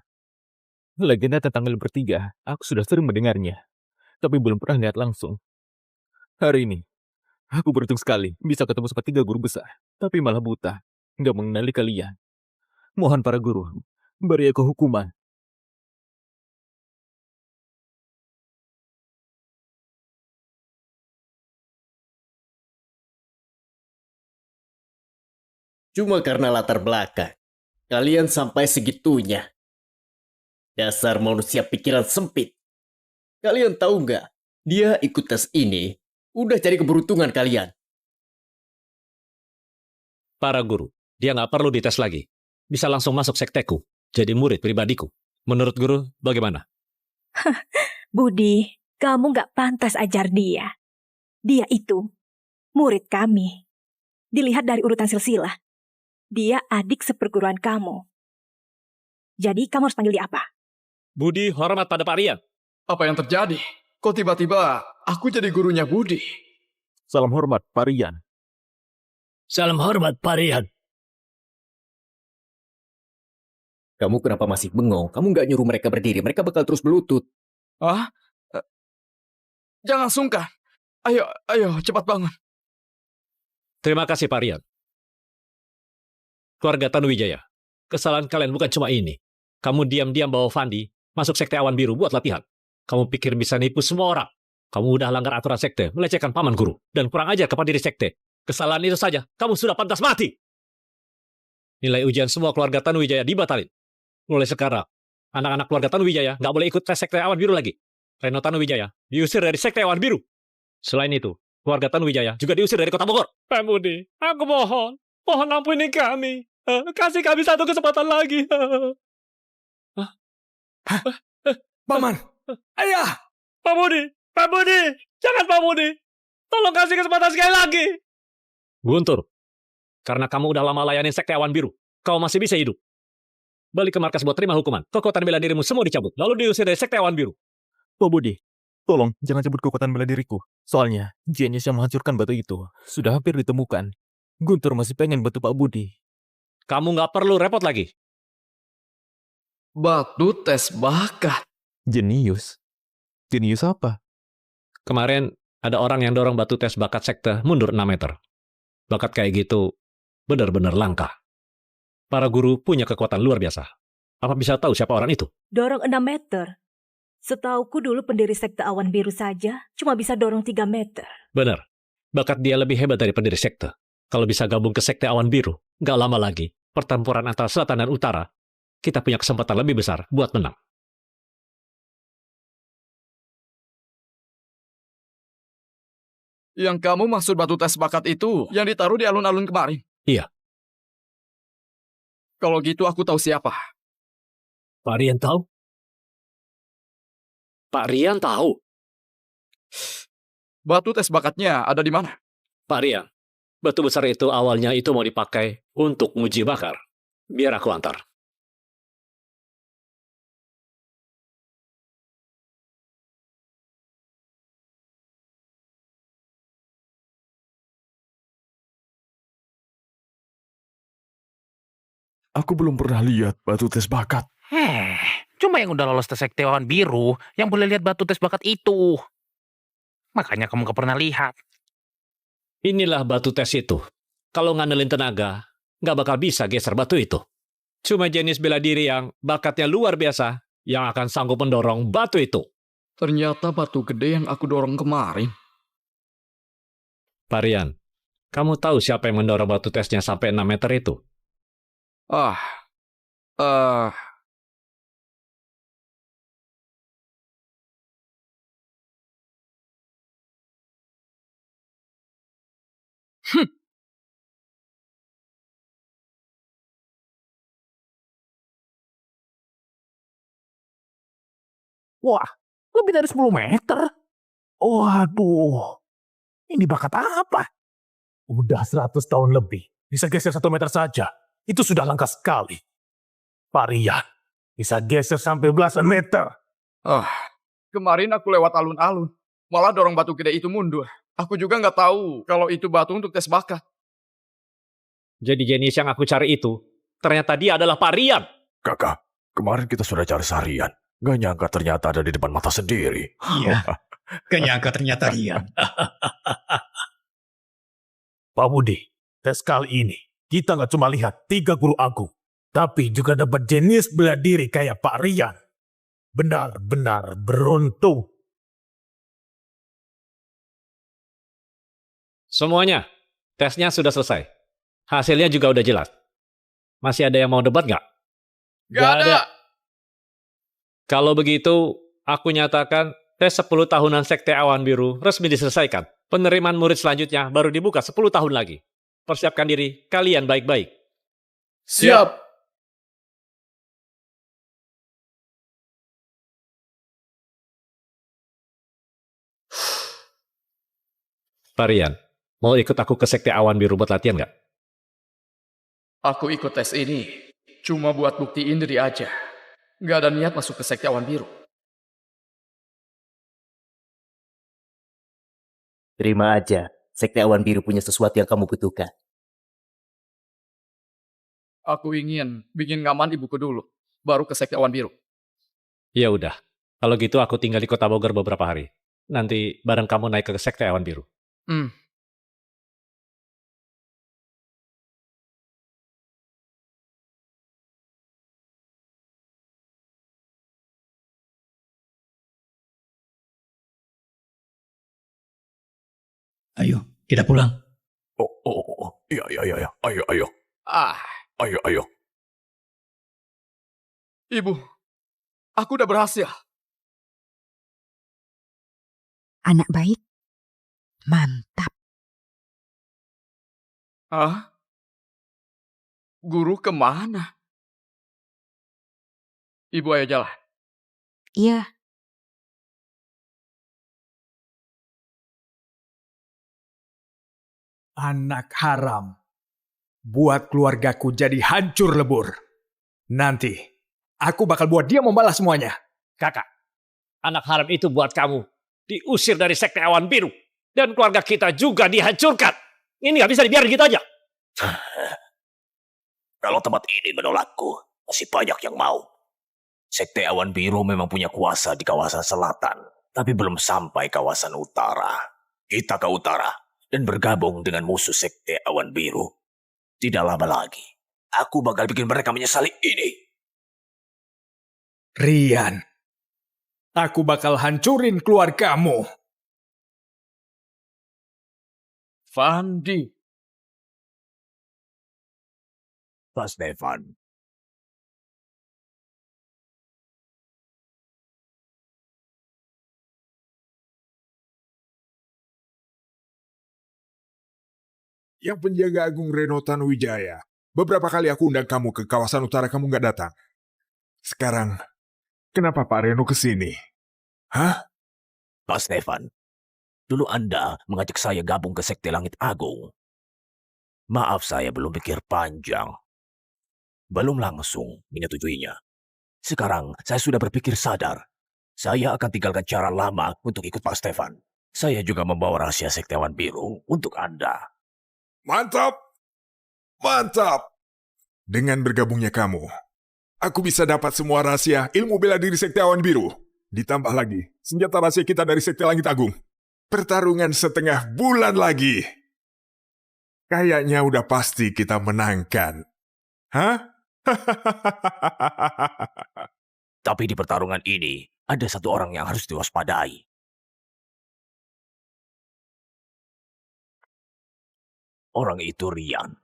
Legenda tentang kalian bertiga, aku sudah sering mendengarnya. Tapi belum pernah lihat langsung. Hari ini, aku beruntung sekali bisa ketemu sama 3 guru besar. Tapi malah buta, nggak mengenali kalian. Mohon para guru, beri aku hukuman. Cuma karena latar belakang. Kalian sampai segitunya. Dasar manusia pikiran sempit. Kalian tahu nggak? Dia ikut tes ini udah cari keberuntungan kalian. Para guru, dia nggak perlu dites lagi. Bisa langsung masuk sekteku, jadi murid pribadiku. Menurut guru, bagaimana? Budi, kamu nggak pantas ajar dia. Dia itu murid kami. Dilihat dari urutan silsilah. Dia adik seperguruan kamu. Jadi kamu harus panggil dia apa? Budi hormat pada Pak Rian. Apa yang terjadi? Kok tiba-tiba aku jadi gurunya Budi? Salam hormat, Pak Rian. Salam hormat, Pak Rian. Kamu kenapa masih bengong? Kamu nggak nyuruh mereka berdiri. Mereka bakal terus berlutut. Ah? Jangan sungkan. Ayo, cepat bangun. Terima kasih Pak Rian. Keluarga Tanuwijaya, kesalahan kalian bukan cuma ini. Kamu diam-diam bawa Fandi masuk sekte awan biru buat latihan. Kamu pikir bisa nipu semua orang. Kamu udah langgar aturan sekte, melecehkan paman guru, dan kurang ajar kepada diri sekte. Kesalahan itu saja, kamu sudah pantas mati. Nilai ujian semua keluarga Tanuwijaya dibatalin. Mulai sekarang, anak-anak keluarga Tanuwijaya nggak boleh ikut tes sekte awan biru lagi. Reno Tanuwijaya diusir dari sekte awan biru. Selain itu, keluarga Tanuwijaya juga diusir dari kota Bogor. Pak Budi, aku mohon ampuni kami. Kasih kami satu kesempatan lagi. Paman, ayah! Pak Budi, jangan Pak Budi. Tolong kasih kesempatan sekali lagi. Guntur, karena kamu udah lama layanin sekte awan biru, kau masih bisa hidup. Balik ke markas buat terima hukuman. Kekuatan bela dirimu semua dicabut, lalu diusir dari sekte awan biru. Pak Budi, tolong jangan cabut kekuatan bela diriku. Soalnya, jenius yang menghancurkan batu itu sudah hampir ditemukan. Guntur masih pengen bantu Pak Budi. Kamu nggak perlu repot lagi. Batu tes bakat. Jenius? Jenius apa? Kemarin ada orang yang dorong batu tes bakat sekte mundur 6 meter. Bakat kayak gitu benar-benar langka. Para guru punya kekuatan luar biasa. Apa bisa tahu siapa orang itu? Dorong 6 meter. Setauku dulu pendiri sekte awan biru saja cuma bisa dorong 3 meter. Benar. Bakat dia lebih hebat dari pendiri sekte. Kalau bisa gabung ke sekte awan biru, nggak lama lagi, pertempuran antara selatan dan utara, kita punya kesempatan lebih besar buat menang. Yang kamu maksud batu tes bakat itu yang ditaruh di alun-alun kemarin? Iya. Kalau gitu aku tahu siapa. Pak Rian tahu? Pak Rian tahu. Batu tes bakatnya ada di mana? Pak Rian, batu besar itu awalnya itu mau dipakai untuk nguji bakar. Biar aku antar. Aku belum pernah lihat batu tes bakat. Cuma yang udah lolos tes sekte awan biru yang boleh lihat batu tes bakat itu. Makanya kamu gak pernah lihat. Inilah batu tes itu. Kalau ngandelin tenaga, nggak bakal bisa geser batu itu. Cuma jenis bela diri yang bakatnya luar biasa yang akan sanggup mendorong batu itu. Ternyata batu gede yang aku dorong kemarin. Pak Rian, kamu tahu siapa yang mendorong batu tesnya sampai 6 meter itu? Ah, Wah, lebih dari 10 meter. Waduh, ini bakat apa? Udah 100 tahun lebih. Bisa geser 1 meter saja. Itu sudah langka sekali. Pak Rian, bisa geser sampai belasan meter. kemarin aku lewat alun-alun. Malah dorong batu gede itu mundur. Aku juga nggak tahu kalau itu batu untuk tes bakat. Jadi jenis yang aku cari itu, ternyata dia adalah Pak Rian. Kakak, kemarin kita sudah cari seharian. Gak nyangka ternyata ada di depan mata sendiri. Iya, gak nyangka ternyata Rian. Pak Budi, tes kali ini kita nggak cuma lihat 3 guru agung, tapi juga dapat jenis bela diri kayak Pak Rian. Benar-benar beruntung. Semuanya, tesnya sudah selesai. Hasilnya juga udah jelas. Masih ada yang mau debat nggak? Gak ada. Kalau begitu, aku nyatakan tes 10 tahunan Sekte Awan Biru resmi diselesaikan. Penerimaan murid selanjutnya baru dibuka 10 tahun lagi. Persiapkan diri kalian baik-baik. Siap. Pak Rian, mau ikut aku ke Sekte Awan Biru buat latihan nggak? Aku ikut tes ini cuma buat buktiin diri aja. Gak ada niat masuk ke Sekte Awan Biru. Terima aja, Sekte Awan Biru punya sesuatu yang kamu butuhkan. Aku ingin bikin ngaman ibuku dulu, baru ke Sekte Awan Biru. Ya udah, kalau gitu aku tinggal di Kota Bogor beberapa hari. Nanti bareng kamu naik ke Sekte Awan Biru. Ayo, kita pulang. Iya. Ayo. Ayo. Ibu, aku udah berhasil. Anak baik. Mantap. Guru kemana? Ibu ayo jalan. Iya. Anak haram. Buat keluargaku jadi hancur lebur. Nanti, aku bakal buat dia membalas semuanya. Kakak, anak haram itu buat kamu diusir dari Sekte Awan Biru. Dan keluarga kita juga dihancurkan. Ini nggak bisa dibiarin gitu aja. Kalau tempat ini menolakku, masih banyak yang mau. Sekte Awan Biru memang punya kuasa di kawasan selatan, tapi belum sampai kawasan utara. Kita ke utara dan bergabung dengan musuh Sekte Awan Biru. Tidak lama lagi, aku bakal bikin mereka menyesali ini. Rian, aku bakal hancurin keluargamu. Fandi. Pak Stefan. yang penjaga agung Reno Tanuwijaya. Beberapa kali aku undang kamu ke kawasan utara, kamu nggak datang. Sekarang, kenapa Pak Reno ke sini? Hah? Pak Stefan, dulu Anda mengajak saya gabung ke Sekte Langit Agung. Maaf saya belum pikir panjang. Belum langsung menyetujuinya. Sekarang saya sudah berpikir sadar. Saya akan tinggalkan cara lama untuk ikut Pak Stefan. Saya juga membawa rahasia Sekte Awan Biru untuk Anda. Mantap! Mantap! Dengan bergabungnya kamu, aku bisa dapat semua rahasia ilmu bela diri Sekte Awan Biru. Ditambah lagi, senjata rahasia kita dari Sekte Langit Agung. Pertarungan setengah bulan lagi. Kayaknya udah pasti kita menangkan. Hah? Tapi di pertarungan ini, ada satu orang yang harus diwaspadai. Orang itu Rian.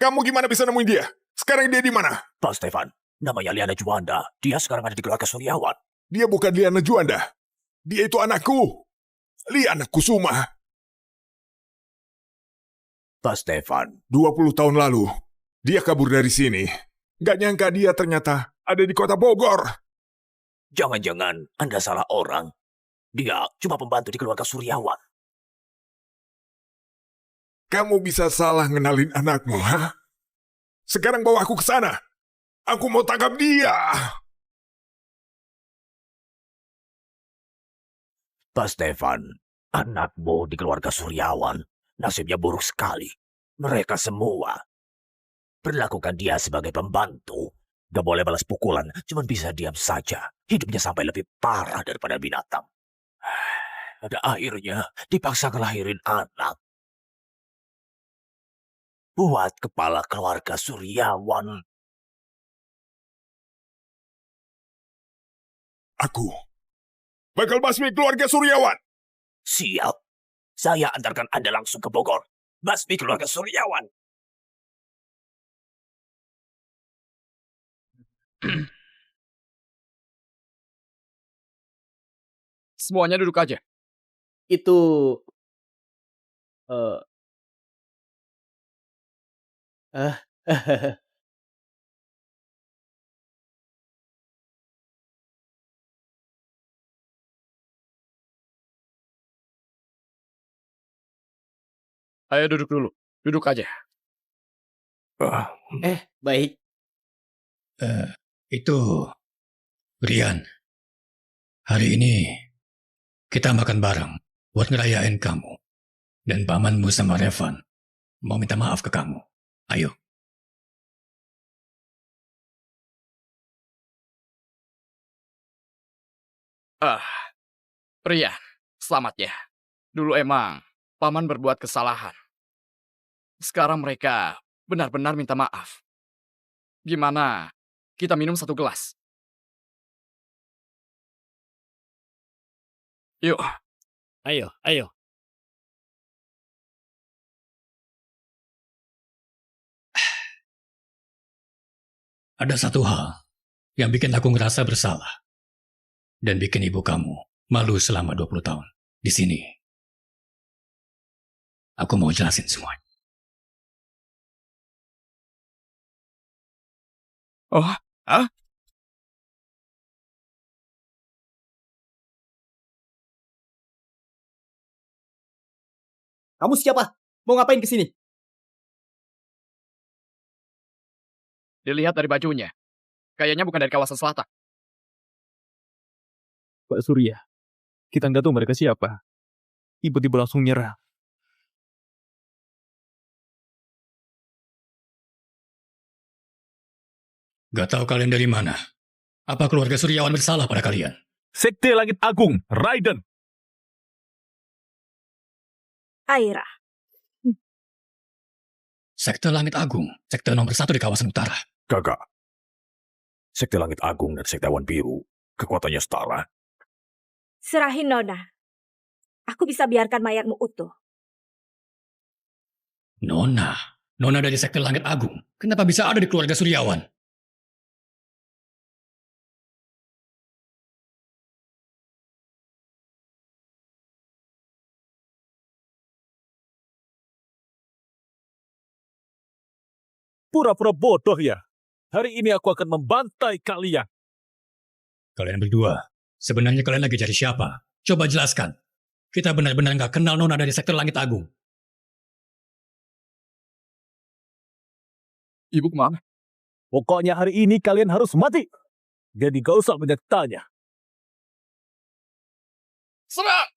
Kamu gimana bisa nemuin dia? Sekarang dia di mana? Pak Stefan, namanya Liana Juanda. Dia sekarang ada di keluarga Suryawan. Dia bukan Liana Juanda. Dia itu anakku. Liana Kusuma. Pak Stefan. 20 tahun lalu, dia kabur dari sini. Gak nyangka dia ternyata ada di kota Bogor. Jangan-jangan Anda salah orang. Dia cuma pembantu di keluarga Suryawan. Kamu bisa salah ngenalin anakmu, ha? Sekarang bawa aku ke sana. Aku mau tangkap dia. Pak Stefan, anakmu di keluarga Suryawan nasibnya buruk sekali. Mereka semua perlakukan dia sebagai pembantu. Gak boleh balas pukulan, cuma bisa diam saja. Hidupnya sampai lebih parah daripada binatang. Pada akhirnya dipaksa ngelahirin anak. Buat kepala keluarga Suryawan. Aku bakal basmi keluarga Suryawan. Siap. Saya antarkan Anda langsung ke Bogor. Basmi keluarga Suryawan. Semuanya duduk aja. Itu... Ayo duduk dulu. Duduk aja. Baik. Itu, Rian. Hari ini kita makan bareng buat ngerayain kamu. Dan pamanmu sama Revan mau minta maaf ke kamu. Ayo. Rian, selamat ya. Dulu emang paman berbuat kesalahan. Sekarang mereka benar-benar minta maaf. Gimana kita minum satu gelas? Yuk. Ayo, ayo. Ada satu hal yang bikin aku ngerasa bersalah. Dan bikin ibu kamu malu selama 20 tahun di sini. Aku mau jelasin semuanya. Oh, ah? Kamu siapa? Mau ngapain ke sini? Dilihat dari bajunya. Kayaknya bukan dari kawasan selatan. Pak Surya, kita nggak tahu mereka siapa. Tiba-tiba langsung nyerah. Gak tahu kalian dari mana. Apa keluarga Suryawan bersalah pada kalian? Sekte Langit Agung, Raiden. Aira. Sekte Langit Agung, sekte nomor 1 di kawasan utara. Kakak. Sekte Langit Agung dan Sekte Awan Biru, kekuatannya setara. Serahin Nona. Aku bisa biarkan mayatmu utuh. Nona dari sekte Langit Agung. Kenapa bisa ada di keluarga Suryawan? Pura-pura bodoh ya. Hari ini aku akan membantai kalian. Kalian berdua, sebenarnya kalian lagi cari siapa? Coba jelaskan. Kita benar-benar nggak kenal Nona dari sektor Langit Agung. Ibu kemana? Pokoknya hari ini kalian harus mati. Jadi gak usah banyak tanya. Serang!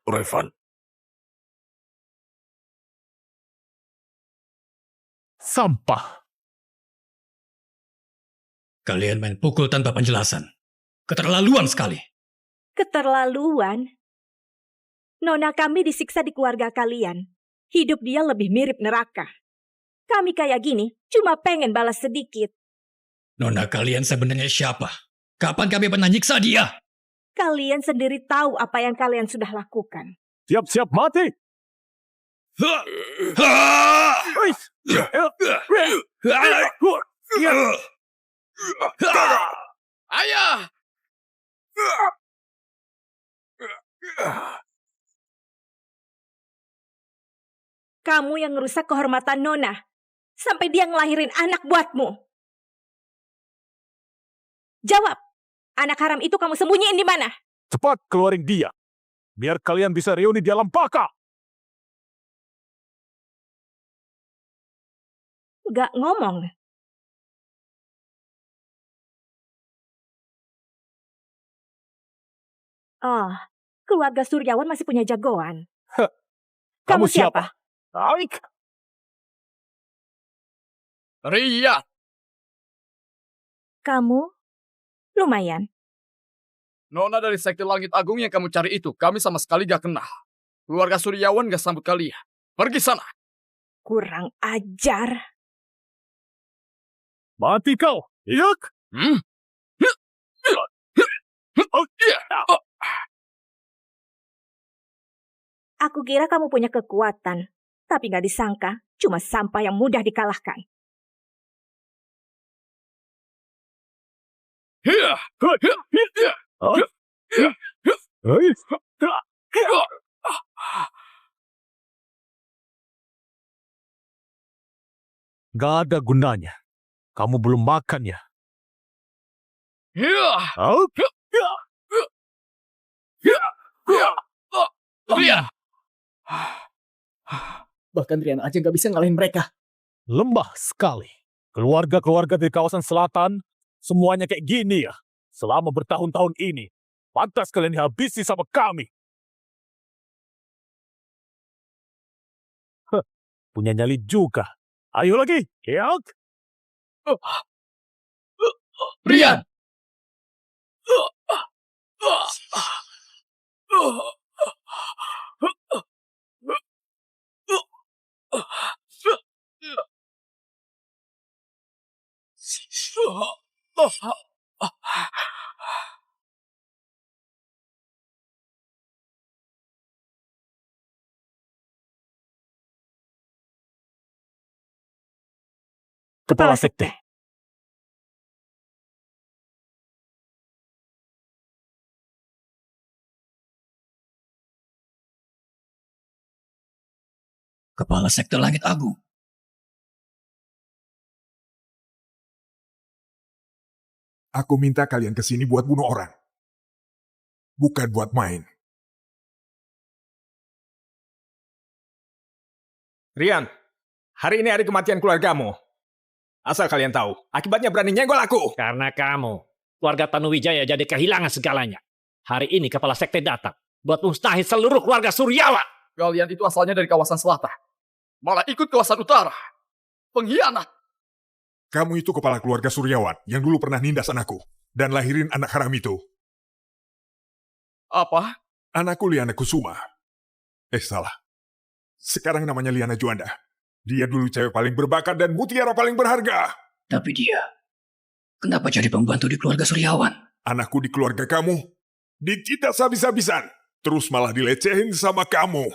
Revan, sampah. Kalian main pukul tanpa penjelasan. Keterlaluan sekali. Keterlaluan? Nona kami disiksa di keluarga kalian. Hidup dia lebih mirip neraka. Kami kayak gini cuma pengen balas sedikit. Nona kalian sebenarnya siapa? Kapan kami pernah nyiksa dia? Kalian sendiri tahu apa yang kalian sudah lakukan. Siap-siap mati. Ayah! Kamu yang ngerusak kehormatan Nona. Sampai dia ngelahirin anak buatmu. Jawab. Anak haram itu kamu sembunyiin di mana? Cepat keluarin dia. Biar kalian bisa reuni di alam baka. Gak ngomong. Oh, keluarga Suryawan masih punya jagoan. Kamu siapa? Aik. Ria! Kamu lumayan. Nona dari sekte Langit Agung yang kamu cari itu, kami sama sekali gak kenal. Keluarga Suryawan gak sambut kalian. Pergi sana. Kurang ajar. Mati kau. Yuk. Aku kira kamu punya kekuatan. Tapi gak disangka, cuma sampah yang mudah dikalahkan. Gak ada gunanya. Kamu belum makan ya? Bahkan Rian aja nggak bisa ngalahin mereka. Lembah sekali. Keluarga-keluarga di kawasan selatan, semuanya kayak gini ya. Selama bertahun-tahun ini, pantas kalian dihabisi sama kami. Punya nyali juga. Ayo lagi, Keok. Rian! Kepala sekte. Kepala sekte Langit Agung. Aku minta kalian ke sini buat bunuh orang. Bukan buat main. Rian, hari ini hari kematian keluargamu. Asal kalian tahu, akibatnya berani nyenggol aku. Karena kamu, keluarga Tanuwijaya jadi kehilangan segalanya. Hari ini kepala sekte datang buat musnahil seluruh keluarga Suryawan. Kalian itu asalnya dari kawasan selatan. Malah ikut kawasan utara. Pengkhianat. Kamu itu kepala keluarga Suryawan yang dulu pernah nindas anakku dan lahirin anak haram itu. Apa? Anakku Liana Kusuma. Salah. Sekarang namanya Liana Juanda. Dia dulu cewek paling berbakat dan mutiara paling berharga. Tapi dia, kenapa jadi pembantu di keluarga Suryawan? Anakku di keluarga kamu ditindas habis-habisan. Terus malah dilecehin sama kamu.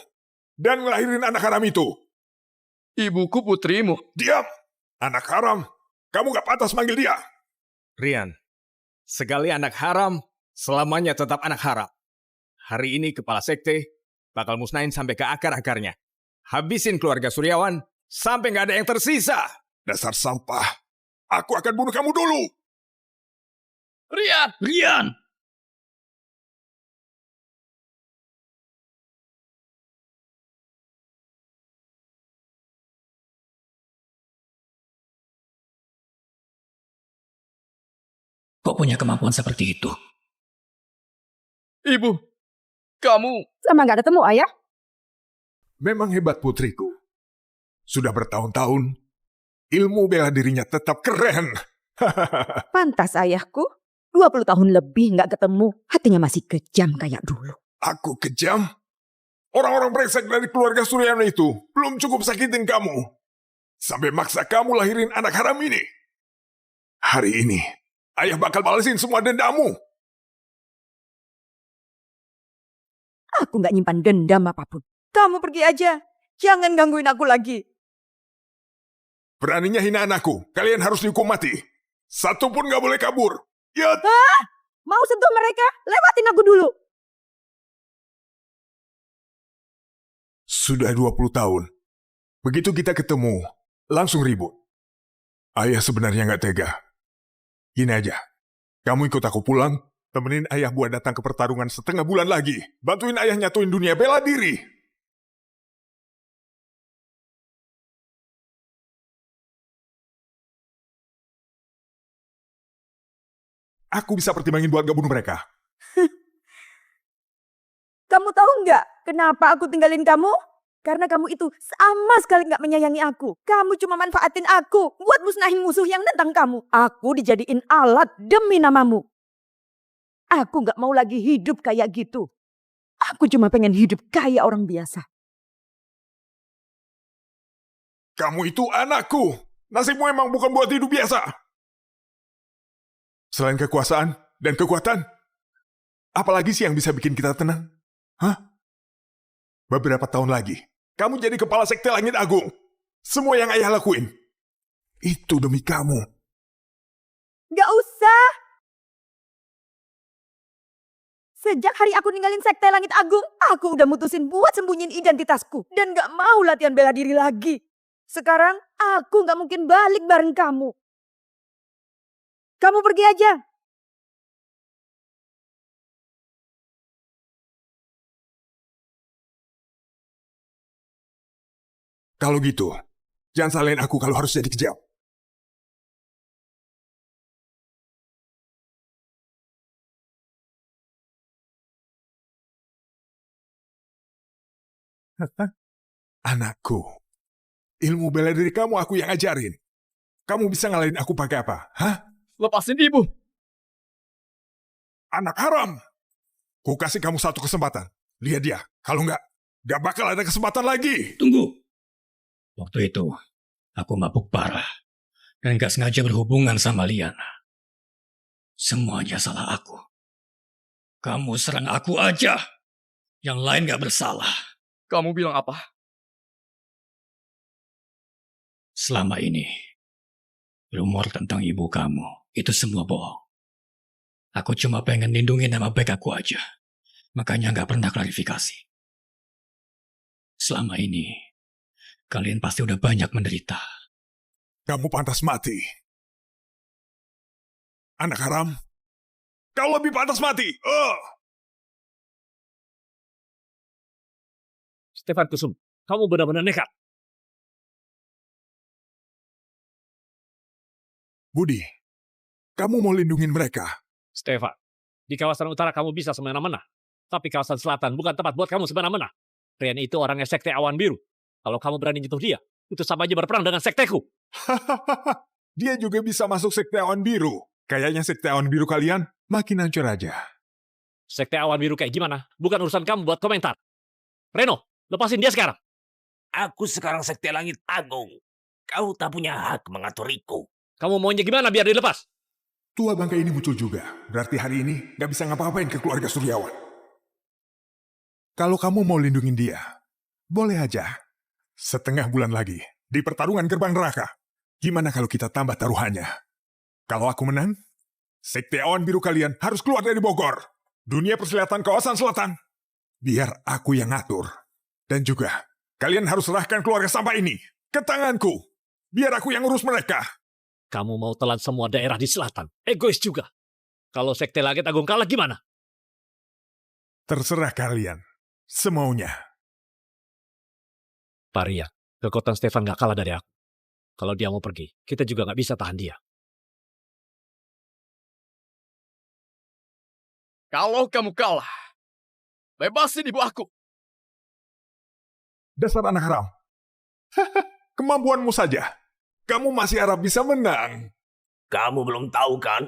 Dan ngelahirin anak haram itu. Ibuku putrimu. Diam! Anak haram. Kamu gak pantas manggil dia. Rian, sekali anak haram, selamanya tetap anak haram. Hari ini kepala sekte bakal musnahin sampai ke akar-akarnya. Habisin keluarga Suryawan sampai gak ada yang tersisa. Dasar sampah. Aku akan bunuh kamu dulu. Rian! Rian! Kok punya kemampuan seperti itu? Ibu, kamu... Sama nggak ketemu, Ayah? Memang hebat putriku. Sudah bertahun-tahun, ilmu bela dirinya tetap keren. Pantas ayahku. 20 tahun lebih nggak ketemu. Hatinya masih kejam kayak dulu. Aku kejam? Orang-orang brengsek dari keluarga Suryawan itu belum cukup sakitin kamu. Sampai maksa kamu lahirin anak haram ini. Hari ini, ayah bakal balesin semua dendamu. Aku nggak nyimpan dendam apapun. Kamu pergi aja. Jangan gangguin aku lagi. Beraninya hina anakku, kalian harus dihukum mati. Satu pun gak boleh kabur. Ya. Hah? Mau sentuh mereka? Lewatin aku dulu. Sudah 20 tahun. Begitu kita ketemu, langsung ribut. Ayah sebenarnya gak tega. Gini aja, kamu ikut aku pulang, temenin ayah buat datang ke pertarungan setengah bulan lagi. Bantuin ayah nyatuin dunia bela diri. Aku bisa pertimbangin buat gak bunuh mereka. Kamu tahu nggak kenapa aku tinggalin kamu? Karena kamu itu sama sekali nggak menyayangi aku. Kamu cuma manfaatin aku buat musnahin musuh yang nentang kamu. Aku dijadiin alat demi namamu. Aku nggak mau lagi hidup kayak gitu. Aku cuma pengen hidup kayak orang biasa. Kamu itu anakku. Nasibmu emang bukan buat hidup biasa. Selain kekuasaan dan kekuatan, apalagi sih yang bisa bikin kita tenang? Hah? Beberapa tahun lagi, kamu jadi kepala sekte Langit Agung. Semua yang ayah lakuin, itu demi kamu. Gak usah. Sejak hari aku ninggalin sekte Langit Agung, aku udah mutusin buat sembunyiin identitasku. Dan gak mau latihan bela diri lagi. Sekarang, aku gak mungkin balik bareng kamu. Kamu pergi aja. Kalau gitu, jangan salahin aku kalau harus jadi kejam. Anakku, ilmu bela diri kamu aku yang ajarin. Kamu bisa ngalahin aku pakai apa? Hah? Lepasin ibu. Anak haram. Ku kasih kamu satu kesempatan. Lihat dia. Kalau enggak, gak bakal ada kesempatan lagi. Tunggu. Waktu itu, aku mabuk parah. Dan gak sengaja berhubungan sama Liana. Semuanya salah aku. Kamu serang aku aja. Yang lain gak bersalah. Kamu bilang apa? Selama ini, rumor tentang ibu kamu itu semua bohong. Aku cuma pengen lindungi nama baik aku aja. Makanya gak pernah klarifikasi. Selama ini, kalian pasti udah banyak menderita. Kamu pantas mati. Anak haram, kau lebih pantas mati. Stefan Kusum, kamu benar-benar nekat. Budi, kamu mau lindungin mereka. Stefan, di kawasan utara kamu bisa semena-mena. Tapi kawasan selatan bukan tempat buat kamu semena-mena. Rian itu orangnya sekte Awan Biru. Kalau kamu berani nyentuh dia, itu sama aja berperang dengan sekteku. Dia juga bisa masuk sekte Awan Biru. Kayaknya sekte Awan Biru kalian makin hancur aja. Sekte Awan Biru kayak gimana? Bukan urusan kamu buat komentar. Reno, lepasin dia sekarang. Aku sekarang sekte Langit Agung. Kau tak punya hak mengaturku. Kamu maunya gimana biar dilepas? Tua bangka ini muncul juga. Berarti hari ini gak bisa ngapa-ngapain ke keluarga Suryawan. Kalau kamu mau lindungin dia, boleh aja. Setengah bulan lagi, di pertarungan gerbang neraka. Gimana kalau kita tambah taruhannya? Kalau aku menang, Sekte Awan Biru kalian harus keluar dari Bogor. Dunia persilatan kawasan selatan. Biar aku yang ngatur. Dan juga, kalian harus serahkan keluarga sampah ini ke tanganku. Biar aku yang urus mereka. Kamu mau telan semua daerah di selatan. Egois juga. Kalau Sekte Langit Agung kalah gimana? Terserah kalian. Semaunya. Parian, kekuatan Stefan gak kalah dari aku. Kalau dia mau pergi, kita juga gak bisa tahan dia. Kalau kamu kalah, bebasin ibu aku. Dasar anak haram. Kemampuanmu saja. Kamu masih harap bisa menang. Kamu belum tahu kan?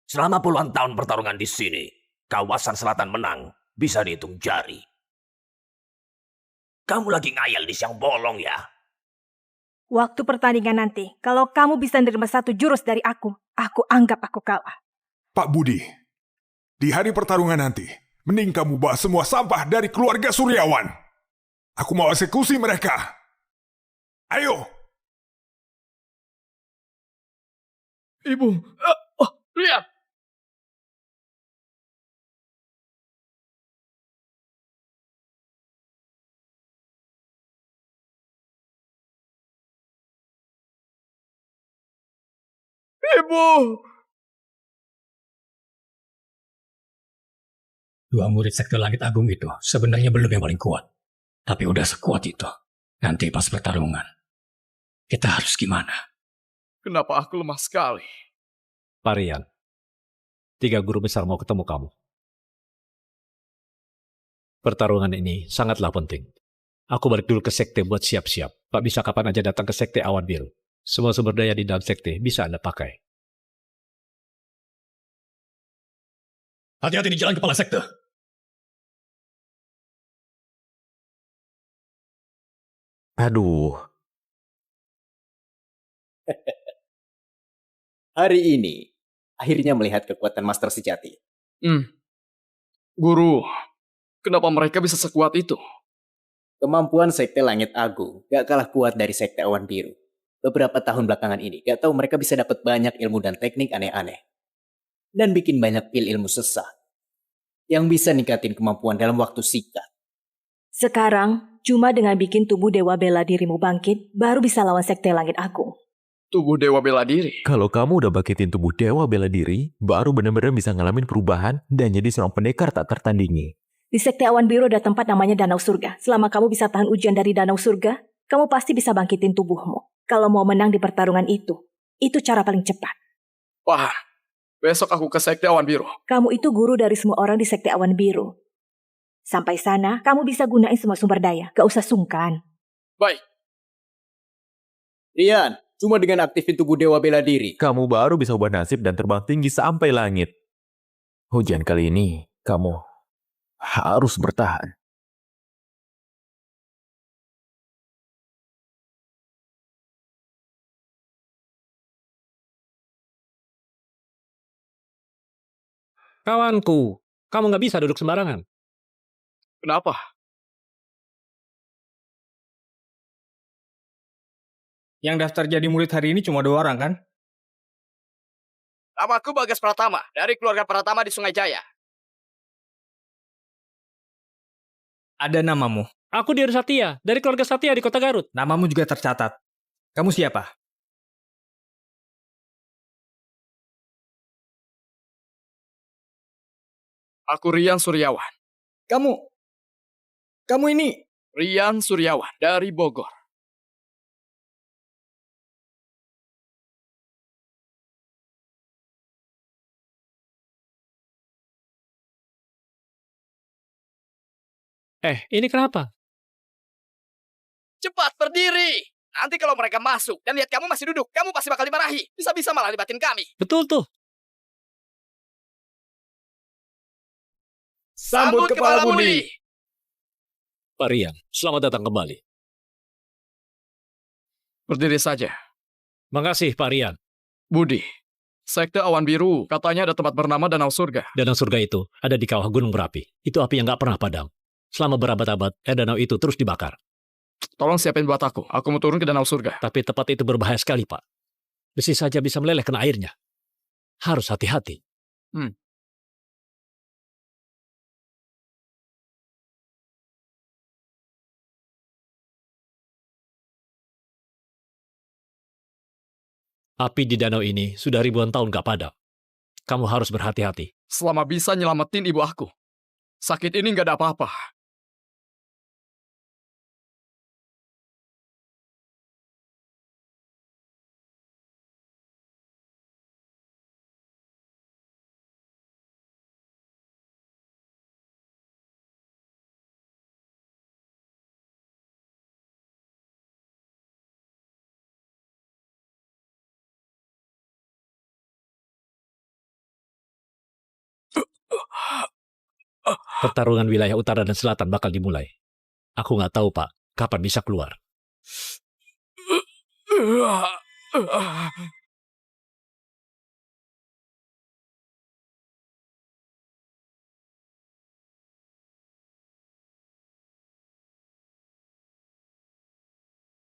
Selama puluhan tahun pertarungan di sini, kawasan selatan menang bisa dihitung jari. Kamu lagi ngayal di siang bolong ya? Waktu pertandingan nanti, kalau kamu bisa menerima 1 jurus dari aku anggap aku kalah. Pak Budi, di hari pertarungan nanti, mending kamu bawa semua sampah dari keluarga Suryawan. Aku mau eksekusi mereka. Ayo. Ibu, lihat. Ibu. Dua murid Sekte Langit Agung itu sebenarnya belum yang paling kuat. Tapi udah sekuat itu. Nanti pas pertarungan, kita harus gimana? Kenapa aku lemah sekali? Parian, 3 guru besar mau ketemu kamu. Pertarungan ini sangatlah penting. Aku balik dulu ke sekte buat siap-siap. Pak bisa kapan aja datang ke Sekte Awan Biru. Semua sumber daya di dalam sekte bisa Anda pakai. Hati-hati di jalan kepala sekte. Aduh. Hari ini, akhirnya melihat kekuatan Master sejati. Guru, kenapa mereka bisa sekuat itu? Kemampuan Sekte Langit Agung gak kalah kuat dari Sekte Awan Biru. Beberapa tahun belakangan ini, gak tahu mereka bisa dapat banyak ilmu dan teknik aneh-aneh. Dan bikin banyak pil ilmu sesat. Yang bisa ningkatin kemampuan dalam waktu singkat. Sekarang, cuma dengan bikin tubuh Dewa Bela Dirimu bangkit, baru bisa lawan Sekte Langit Agung. Tubuh Dewa Bela Diri? Kalau kamu udah bangkitin tubuh Dewa Bela Diri, baru benar-benar bisa ngalamin perubahan dan jadi seorang pendekar tak tertandingi. Di Sekte Awan Biru ada tempat namanya Danau Surga. Selama kamu bisa tahan ujian dari Danau Surga, kamu pasti bisa bangkitin tubuhmu. Kalau mau menang di pertarungan itu cara paling cepat. Wah, besok aku ke Sekte Awan Biru. Kamu itu guru dari semua orang di Sekte Awan Biru. Sampai sana, kamu bisa gunain semua sumber daya. Gak usah sungkan. Baik. Rian, cuma dengan aktifin tubuh Dewa Bela Diri, kamu baru bisa ubah nasib dan terbang tinggi sampai langit. Hujan kali ini, kamu harus bertahan. Kawanku, kamu nggak bisa duduk sembarangan. Kenapa? Yang daftar jadi murid hari ini cuma 2 orang kan? Namaku Bagas Pratama, dari keluarga Pratama di Sungai Jaya. Ada namamu. Aku Diri Satya, dari keluarga Satya di Kota Garut. Namamu juga tercatat. Kamu siapa? Aku Rian Suryawan. Kamu ini? Rian Suryawan, dari Bogor. Ini kenapa? Cepat berdiri! Nanti kalau mereka masuk dan lihat kamu masih duduk, kamu pasti bakal dimarahi. Bisa-bisa malah libatin kami. Betul tuh. Sambut Kepala Budi! Pak Rian, selamat datang kembali. Berdiri saja. Makasih, Pak Rian. Budi, Sekte Awan Biru katanya ada tempat bernama Danau Surga. Danau Surga itu ada di kawah gunung berapi. Itu api yang nggak pernah padam. Selama berabad-abad, danau itu terus dibakar. Tolong siapin buat aku. Aku mau turun ke danau surga. Tapi tempat itu berbahaya sekali, Pak. Besi saja bisa meleleh kena airnya. Harus hati-hati. Api di danau ini sudah ribuan tahun gak padam. Kamu harus berhati-hati. Selama bisa nyelamatin ibu aku. Sakit ini nggak ada apa-apa. Pertarungan wilayah utara dan selatan bakal dimulai. Aku nggak tahu, Pak, kapan bisa keluar.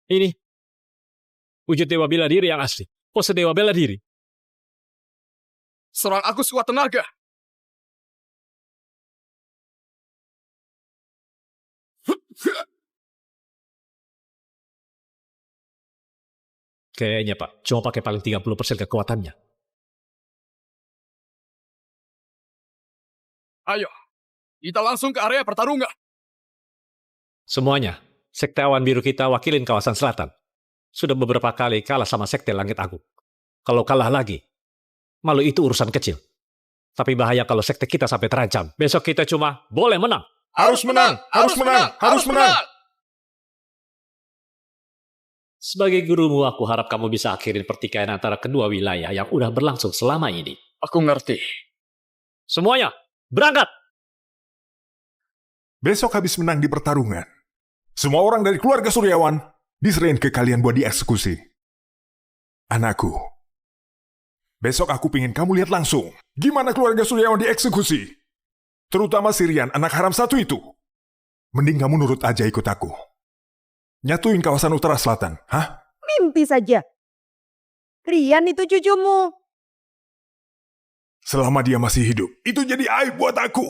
Ini wujud dewa bela diri yang asli. Pose dewa bela diri. Serang aku sekuat tenaga. Kayaknya, Pak, cuma pakai paling 30% kekuatannya. Ayo, kita langsung ke area pertarungan. Semuanya, Sekte Awan Biru kita wakilin kawasan selatan. Sudah beberapa kali kalah sama Sekte Langit Agung. Kalau kalah lagi, malu itu urusan kecil. Tapi bahaya kalau sekte kita sampai terancam. Besok kita cuma boleh menang. Harus menang, harus menang, harus menang. Sebagai gurumu, aku harap kamu bisa akhirin pertikaian antara kedua wilayah yang udah berlangsung selama ini. Aku ngerti. Semuanya, berangkat! Besok habis menang di pertarungan, semua orang dari keluarga Suryawan diserahin ke kalian buat dieksekusi. Anakku, besok aku pingin kamu lihat langsung gimana keluarga Suryawan dieksekusi. Terutama Sirian, anak haram satu itu. Mending kamu nurut aja ikut aku. Nyatuin kawasan utara selatan, hah? Mimpi saja. Rian itu cucumu. Selama dia masih hidup, itu jadi aib buat aku.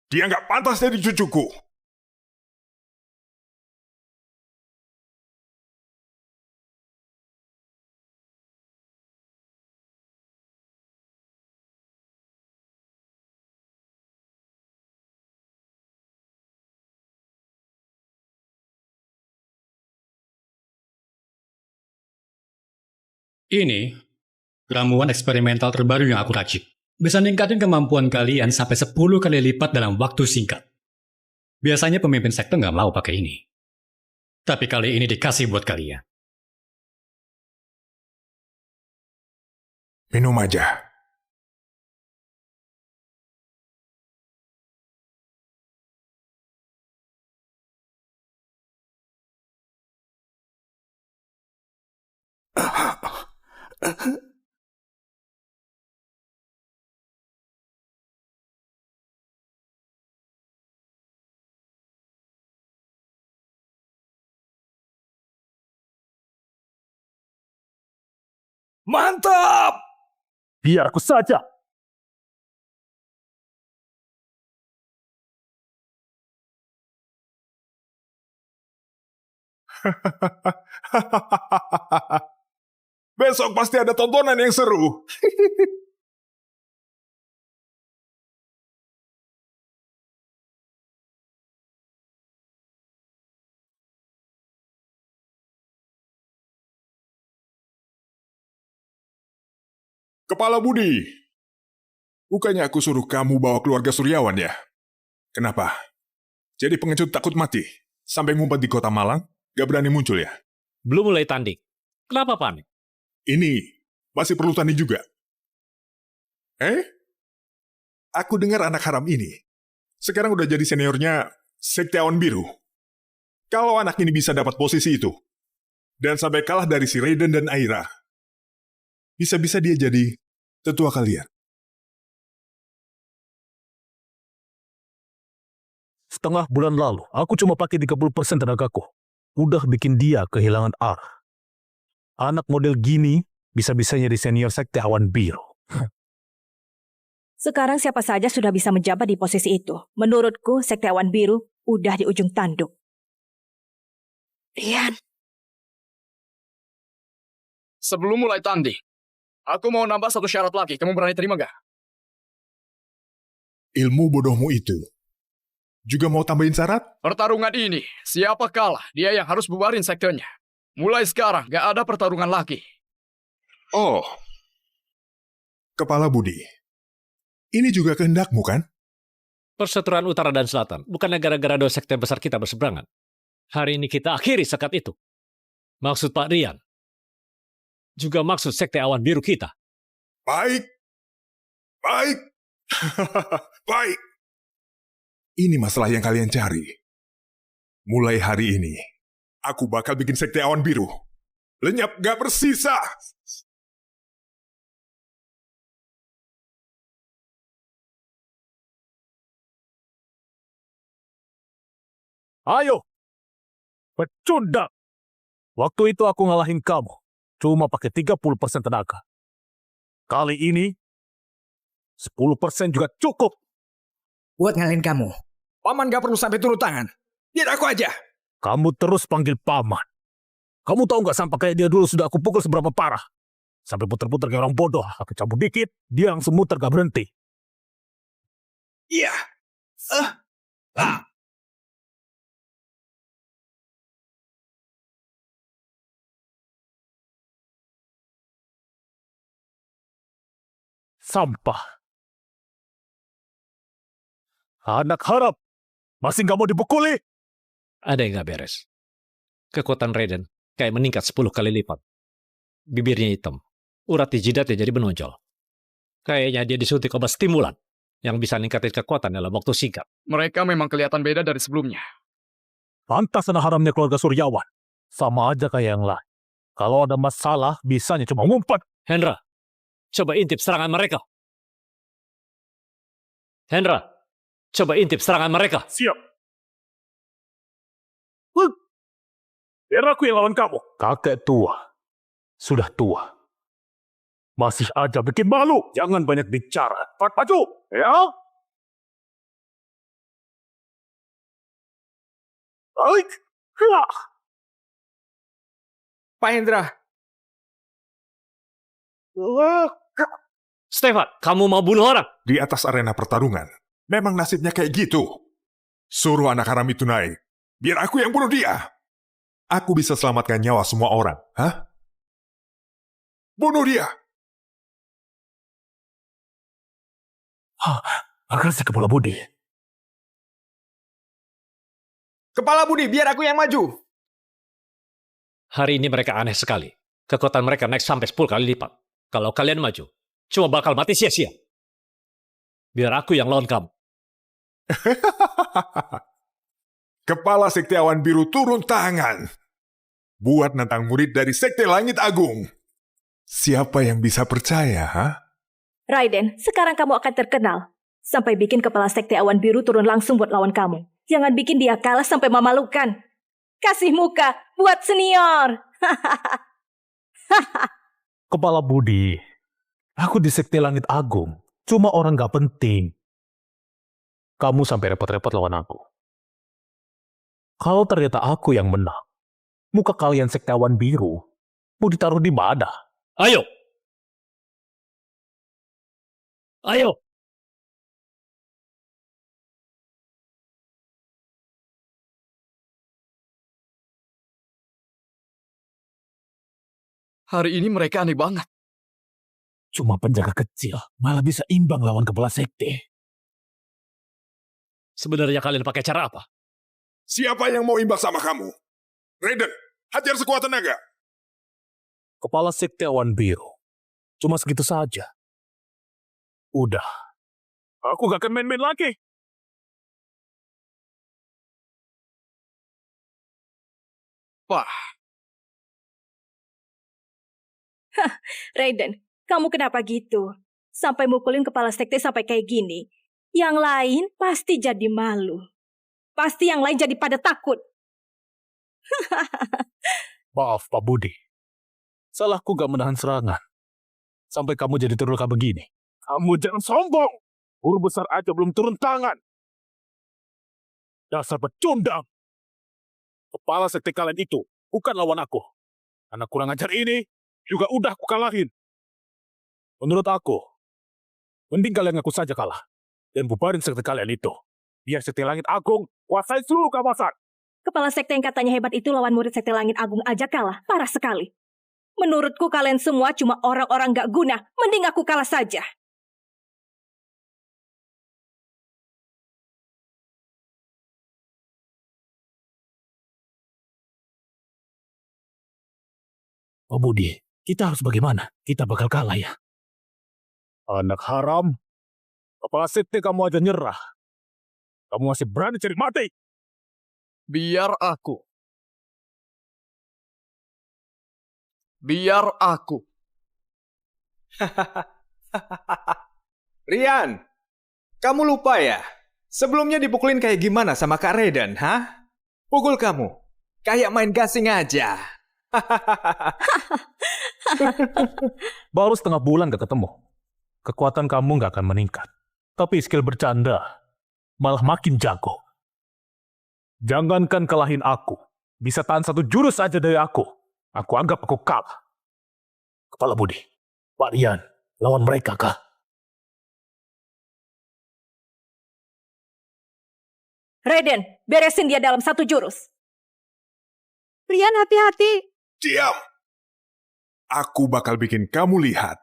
Dia nggak pantas jadi cucuku. Ini ramuan eksperimental terbaru yang aku racik. Bisa ningkatin kemampuan kalian sampai 10 kali lipat dalam waktu singkat. Biasanya pemimpin sekte nggak mau pakai ini. Tapi kali ini dikasih buat kalian. Minum aja. Mantap! Biar aku saja. Besok pasti ada tontonan yang seru. Kepala Budi, bukannya aku suruh kamu bawa keluarga Suryawan ya? Kenapa? Jadi pengecut takut mati? Sampai ngumpet di kota Malang, gak berani muncul ya? Belum mulai tanding. Kenapa panik? Ini masih perlu tanding juga. Aku dengar anak haram ini sekarang udah jadi seniornya Sekte Awan Biru. Kalau anak ini bisa dapat posisi itu, dan sampai kalah dari si Raiden dan Aira, bisa-bisa dia jadi tetua kalian. setengah bulan lalu, aku cuma pakai 30% tenagaku. Udah bikin dia kehilangan arah. Anak model gini bisa-bisanya di senior sekte awan biru. Sekarang siapa saja sudah bisa menjabat di posisi itu. Menurutku, sekte awan biru udah di ujung tanduk. Rian. Sebelum mulai tanding, aku mau nambah satu syarat lagi. Kamu berani terima gak? Ilmu bodohmu itu juga mau tambahin syarat? Pertarungan ini, siapa kalah, dia yang harus bubarin sektenya. Mulai sekarang, gak ada pertarungan lagi. Oh, Kepala Budi, ini juga kehendakmu kan? Perseteruan utara dan selatan, bukannya gara-gara dua sekte besar kita berseberangan. Hari ini kita akhiri sekat itu. Maksud Pak Rian, juga maksud sekte awan biru kita. Baik. Baik. Ini masalah yang kalian cari. Mulai hari ini, aku bakal bikin sekte awan biru. Lenyap gak bersisa. Ayo, pecundang. Waktu itu aku ngalahin kamu, cuma pakai 30% tenaga. Kali ini, 10% juga cukup. Buat ngalahin kamu, Paman gak perlu sampai turun tangan. Biar aku aja. Kamu terus panggil Paman. Kamu tahu nggak sampai kayak dia dulu sudah aku pukul seberapa parah? Sampai puter-puter kayak orang bodoh. Aku cabut dikit, dia langsung muter gak berhenti. Iya. Sampah. Anak harap. Masih nggak mau dipukuli? Ada yang nggak beres. Kekuatan Raiden kayak meningkat 10 kali lipat. Bibirnya hitam. Urat di jidatnya jadi menonjol. Kayaknya dia disuntik obat stimulan yang bisa ningkatin kekuatan dalam waktu singkat. Mereka memang kelihatan beda dari sebelumnya. Pantas anak haramnya keluarga Suryawan. Sama aja kayak yang lain. Kalau ada masalah, bisanya cuma ngumpet. Hendra, coba intip serangan mereka. Hendra, coba intip serangan mereka. Siap. Biar aku yang lawan kamu. Kakek tua. Sudah tua. Masih aja bikin malu. Jangan banyak bicara. Cepat maju. Ya? Baik. Pak Hendra. Stefan, kamu mau bunuh orang? Di atas arena pertarungan, memang nasibnya kayak gitu. Suruh anak haram itu naik. Biar aku yang bunuh dia. Aku bisa selamatkan nyawa semua orang. Hah? Bunuh dia. Makasih Kepala Budi. Kepala Budi, biar aku yang maju. Hari ini mereka aneh sekali. Kekuatan mereka naik sampai 10 kali lipat. Kalau kalian maju, cuma bakal mati sia-sia. Biar aku yang lawan kamu. Kepala Sekte Awan Biru turun tangan. Buat nantang murid dari Sekte Langit Agung. Siapa yang bisa percaya, ha? Raiden, sekarang kamu akan terkenal. Sampai bikin kepala sekte awan biru turun langsung buat lawan kamu. Jangan bikin dia kalah sampai memalukan. Kasih muka buat senior. Kepala Budi. Aku di Sekte Langit Agung. Cuma orang gak penting. Kamu sampai repot-repot lawan aku. Kalau ternyata aku yang menang, muka kalian Sekte Awan Biru mau ditaruh di mana? Ayo! Ayo! Hari ini mereka aneh banget. Cuma penjaga kecil, malah bisa imbang lawan kepala sekte. Sebenarnya kalian pakai cara apa? Siapa yang mau imbang sama kamu? Raiden, hajar sekuat tenaga. Kepala Sekte Awan Biru. Cuma segitu saja. Udah. Aku gak akan main-main lagi. Wah. Raiden, kamu kenapa gitu? Sampai mukulin kepala sekte sampai kayak gini. Yang lain pasti jadi malu. Pasti yang lain jadi pada takut. Maaf, Pak Budi. Salahku gak menahan serangan. Sampai kamu jadi terluka begini. Kamu jangan sombong. Guru besar aja belum turun tangan. Dasar pecundang. Kepala sekte kalian itu bukan lawan aku. Anak kurang ajar ini juga udah aku kalahin. Menurut aku, mending kalian ngaku saja kalah. Dan bubarin sekte kalian itu. Biar sekte langit agung kuasai seluruh kawasan. Kepala sekte yang katanya hebat itu lawan murid sekte langit agung aja kalah. Parah sekali. Menurutku kalian semua cuma orang-orang gak guna. Mending aku kalah saja. Oh Budi, kita harus bagaimana? Kita bakal kalah ya. Anak haram. Kepala sekte kamu aja nyerah. Kamu masih berani cari mati? Biar aku. Biar aku. Rian, kamu lupa ya? Sebelumnya dipukulin kayak gimana sama Kak Raiden, hah? Pukul kamu. Kayak main gasing aja. Baru setengah bulan gak ketemu. Kekuatan kamu gak akan meningkat. Tapi skill bercanda malah makin jago. Jangankan kalahin aku. Bisa tahan satu jurus aja dari aku. Aku anggap aku kalah. Kepala Budi, Pak Rian, lawan mereka kah? Raiden, beresin dia dalam satu jurus. Rian, hati-hati. Diam. Aku bakal bikin kamu lihat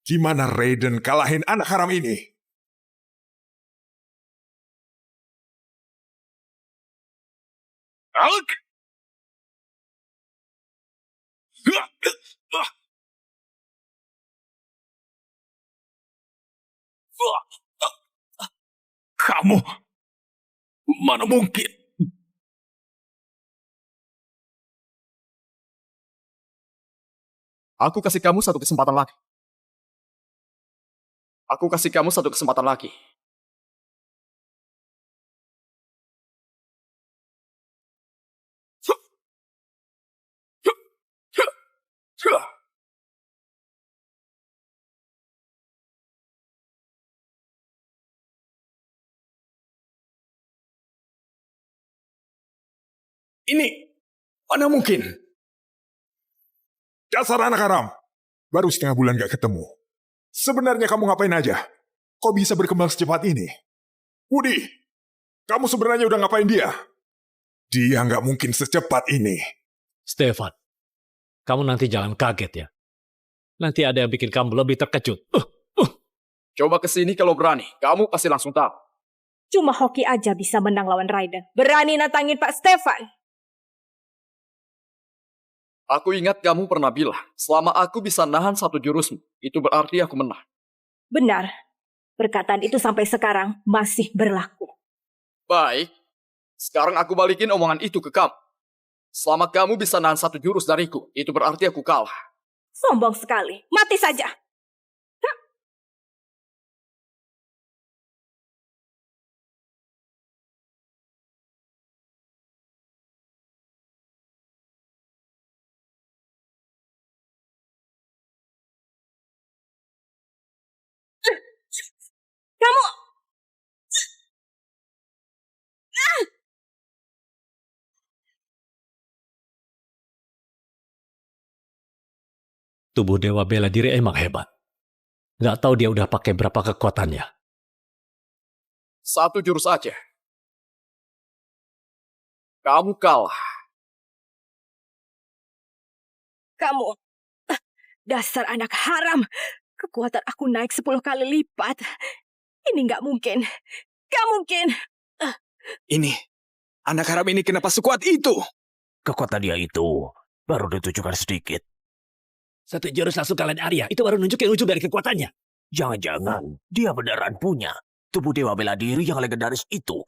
gimana Raiden kalahin anak haram ini. Kamu, mana mungkin? Aku kasih kamu satu kesempatan lagi. Aku kasih kamu satu kesempatan lagi. Ini, mana mungkin? Dasar anak haram. Baru setengah bulan gak ketemu. Sebenarnya kamu ngapain aja? Kok bisa berkembang secepat ini? Woody, kamu sebenarnya udah ngapain dia? Dia nggak mungkin secepat ini. Stefan, kamu nanti jangan kaget ya. Nanti ada yang bikin kamu lebih terkejut. Coba kesini kalau berani. Kamu pasti langsung tahu. Cuma hoki aja bisa menang lawan Raiden. Berani nantangin Pak Stefan. Aku ingat kamu pernah bilang, selama aku bisa nahan satu jurusmu, itu berarti aku menang. Benar. Perkataan itu sampai sekarang masih berlaku. Baik. Sekarang aku balikin omongan itu ke kamu. Selama kamu bisa nahan satu jurus dariku, itu berarti aku kalah. Sombong sekali. Mati saja. Kamu! Tubuh Dewa Bela Diri emang hebat. Nggak tahu dia udah pakai berapa kekuatannya. Satu jurus aja. Kamu kalah. Kamu! Dasar anak haram. Kekuatan aku naik 10 kali lipat. Ini nggak mungkin. Nggak mungkin. Ini, anak haram ini kenapa sekuat itu? Kekuatan dia itu baru ditunjukkan sedikit. Satu jurus langsung kalian Arya, itu baru nunjukin ujung dari kekuatannya. Jangan-jangan dia beneran punya tubuh Dewa Bela Diri yang legendaris itu.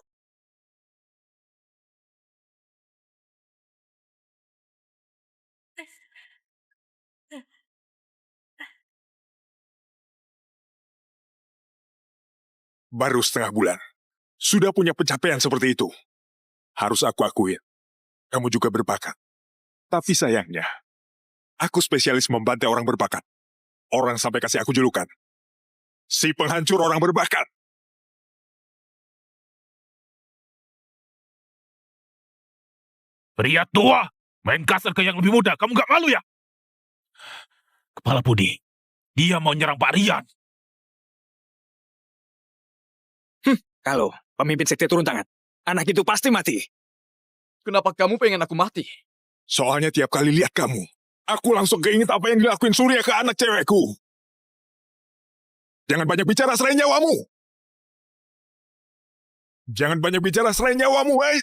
Baru setengah bulan. Sudah punya pencapaian seperti itu. Harus aku akuin, kamu juga berbakat. Tapi sayangnya, aku spesialis membantai orang berbakat. Orang sampai kasih aku julukan. Si penghancur orang berbakat. Pria tua, main kasar ke yang lebih muda. Kamu gak malu ya? Kepala Budi, dia mau nyerang Pak Rian. Kalau pemimpin sekte turun tangan, anak itu pasti mati. Kenapa kamu pengen aku mati? Soalnya tiap kali lihat kamu, aku langsung keinget apa yang dilakuin Surya ke anak cewekku. Jangan banyak bicara serahin nyawamu. Jangan banyak bicara serahin nyawamu, hei.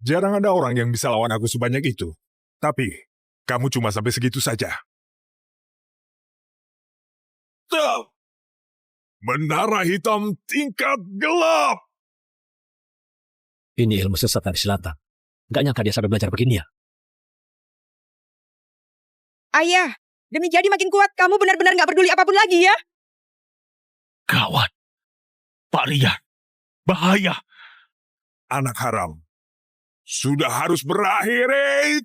Jarang ada orang yang bisa lawan aku sebanyak itu. Tapi, kamu cuma sampai segitu saja. Tuh! Menara hitam tingkat gelap! Ini ilmu sesat dari selatan. Gak nyangka dia sampai belajar begini ya. Ayah, demi jadi makin kuat, kamu benar-benar gak peduli apapun lagi ya? Gawat. Pak Rian, bahaya. Anak haram. Sudah harus berakhir, eh.